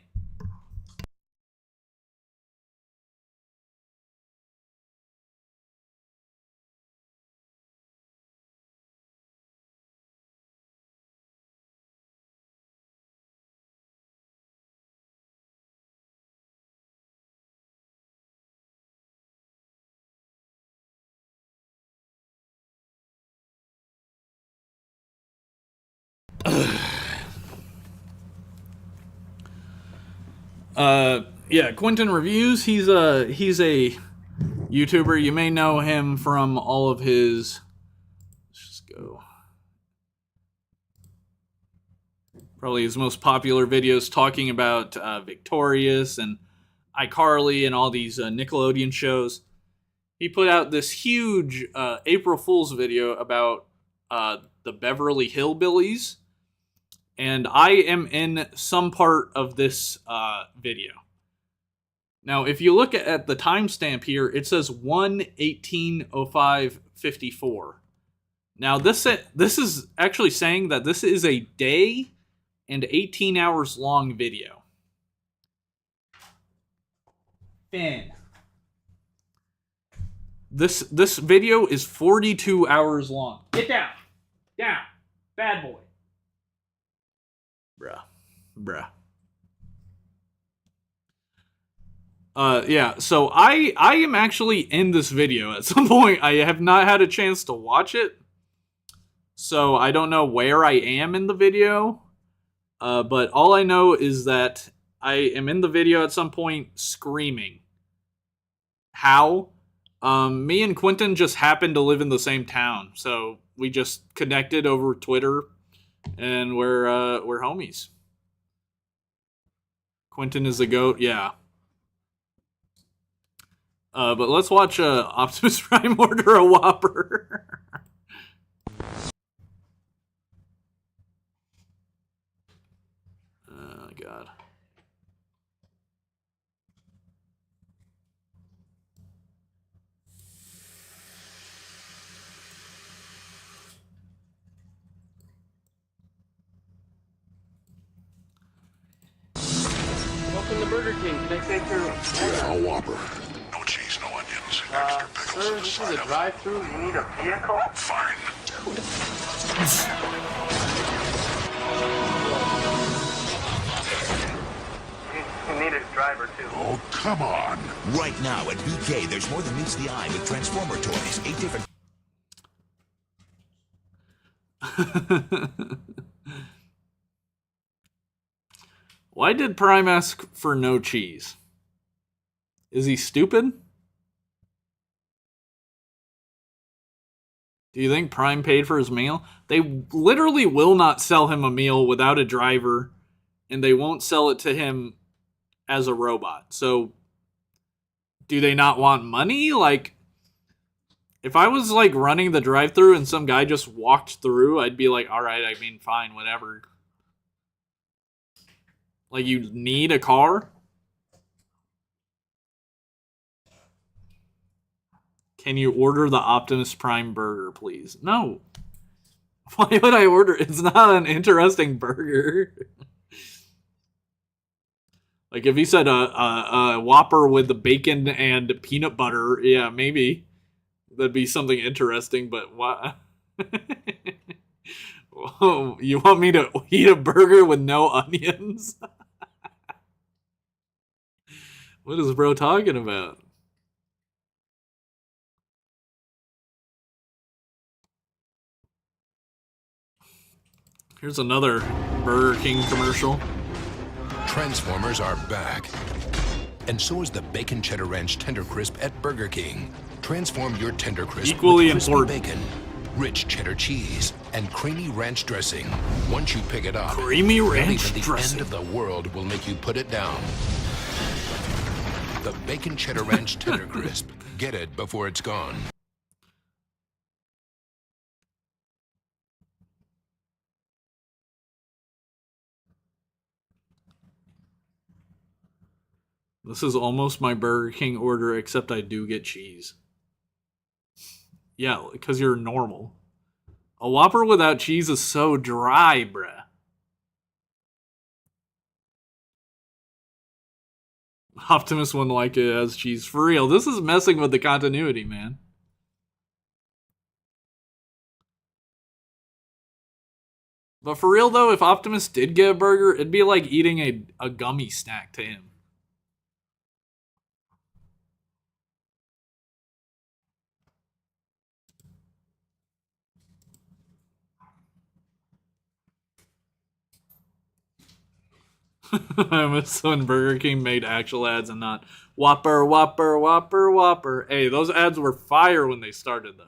Yeah, Quentin Reviews. He's a YouTuber. You may know him from all of his. Let's just go. Probably his most popular videos talking about Victorious and iCarly and all these Nickelodeon shows. He put out this huge April Fool's video about the Beverly Hillbillies, and I am in some part of this video. Now, if you look at the timestamp here, it says 1/18/05/54. Now, this is actually saying that this is a day and 18 hours long video. Finn. This video is 42 hours long. Get down. Down. Bad boy. Bruh. Yeah, so I am actually in this video at some point. I have not had a chance to watch it, so I don't know where I am in the video, but all I know is that I am in the video at some point screaming. How? Me and Quentin just happened to live in the same town, so we just connected over Twitter, and we're homies. Quentin is the GOAT, yeah. But let's watch Optimus Prime order a Whopper. Oh, God. Welcome to Burger King. Can I take your order? A Whopper. No cheese, no onions. Extra pickles. Sir, this is a drive-thru. You need a vehicle? Fine. You need a driver, too. Oh, come on. Right now at BK, there's more than meets the eye with Transformer toys. 8 different... Why did Prime ask for no cheese? Is he stupid? Do you think Prime paid for his meal? They literally will not sell him a meal without a driver, and they won't sell it to him as a robot. So, do they not want money? Like, if I was, like, running the drive-thru and some guy just walked through, I'd be like, alright, I mean, fine, whatever. Like, you need a car? Can you order the Optimus Prime burger, please? No. Why would I order? It's not an interesting burger. Like, if he said a Whopper with the bacon and peanut butter, yeah, maybe. That'd be something interesting, but what? Whoa, you want me to eat a burger with no onions? What is bro talking about? Here's another Burger King commercial. Transformers are back. And so is the Bacon Cheddar Ranch Tender Crisp at Burger King. Transform your Tender Crisp Equally with crispy important. bacon, rich cheddar cheese, and creamy ranch dressing. Once you pick it up, Creamy ranch even the dressing. end of the world will make you put it down. The Bacon Cheddar Ranch Tender Crisp. Get it before it's gone. This is almost my Burger King order, except I do get cheese. Yeah, because you're normal. A Whopper without cheese is so dry, bruh. Optimus wouldn't like it as cheese. For real, this is messing with the continuity, man. But for real, though, if Optimus did get a burger, it'd be like eating a gummy snack to him. I miss when Burger King made actual ads and not Whopper, Whopper, Whopper, Whopper. Hey, those ads were fire when they started, though.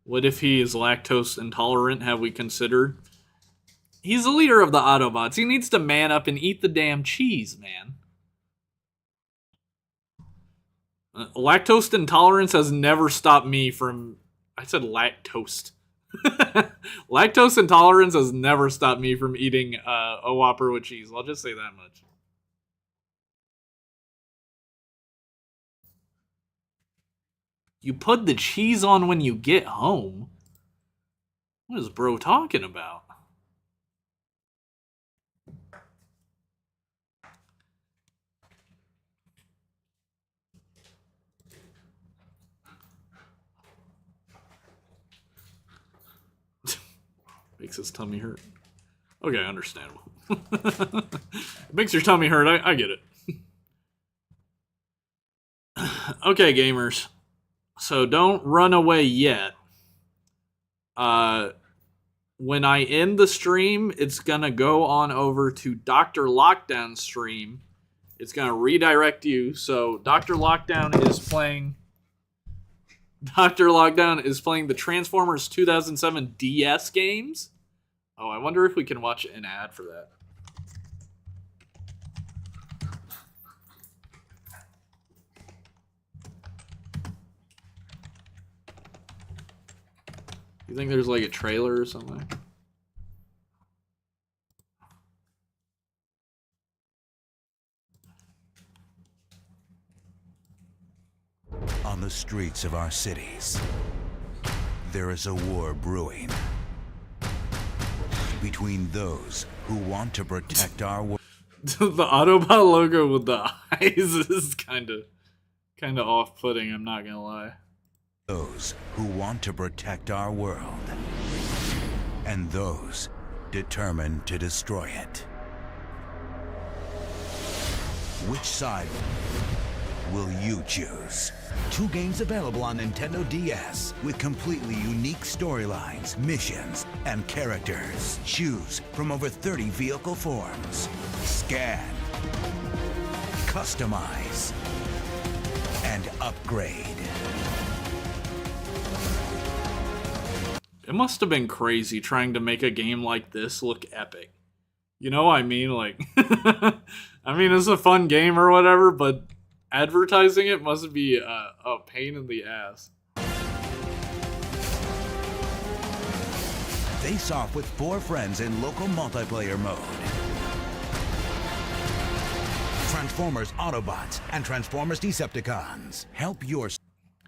What if he is lactose intolerant? Have we considered? He's the leader of the Autobots. He needs to man up and eat the damn cheese, man. Lactose intolerance has never stopped me from... I said lactose. Lactose intolerance has never stopped me from eating a Whopper with cheese. I'll just say that much. You put the cheese on when you get home? What is bro talking about? Makes his tummy hurt. Okay, understandable. It makes your tummy hurt. I get it. Okay, gamers. So don't run away yet. When I end the stream, it's gonna go on over to Dr. Lockdown's stream. It's gonna redirect you. So Dr. Lockdown is playing the Transformers 2007 DS games. Oh, I wonder if we can watch an ad for that. You think there's like a trailer or something? On the streets of our cities, there is a war brewing between those who want to protect our world. The Autobot logo with the eyes is kind of off-putting, I'm not gonna lie. Those who want to protect our world, and those determined to destroy it. Which side will you choose? 2 games available on Nintendo DS with completely unique storylines, missions, and characters. Choose from over 30 vehicle forms. Scan, customize, and upgrade. It must have been crazy trying to make a game like this look epic. You know what I mean? Like, I mean, it's a fun game or whatever, but advertising it must be a pain in the ass. Face off with 4 friends in local multiplayer mode. Transformers Autobots and Transformers Decepticons. Help your...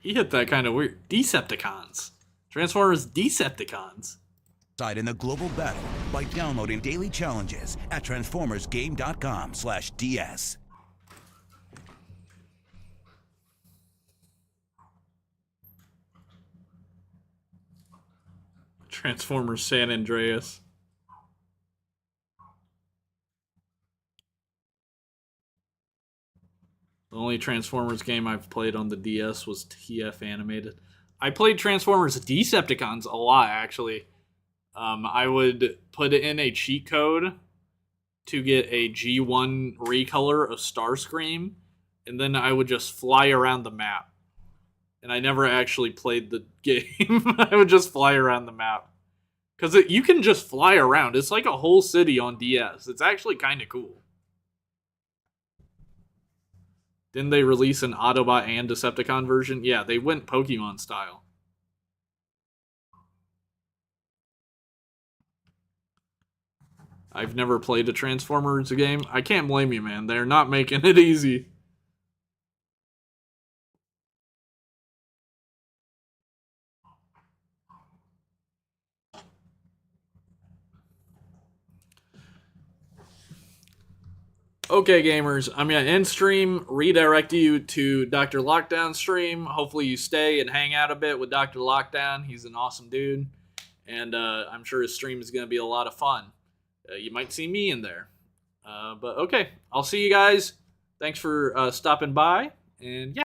He hit that kind of weird. Decepticons. Transformers Decepticons. Side in the global battle by downloading daily challenges at transformersgame.com/DS. Transformers San Andreas. The only Transformers game I've played on the DS was TF Animated. I played Transformers Decepticons a lot, actually. I would put in a cheat code to get a G1 recolor of Starscream, and then I would just fly around the map. And I never actually played the game. I would just fly around the map. Because you can just fly around. It's like a whole city on DS. It's actually kind of cool. Didn't they release an Autobot and Decepticon version? Yeah, they went Pokemon style. I've never played a Transformers game. I can't blame you, man. They're not making it easy. Okay, gamers, I'm going to end stream, redirect you to Dr. Lockdown's stream. Hopefully you stay and hang out a bit with Dr. Lockdown. He's an awesome dude, and I'm sure his stream is going to be a lot of fun. You might see me in there. But okay, I'll see you guys. Thanks for stopping by, and yeah.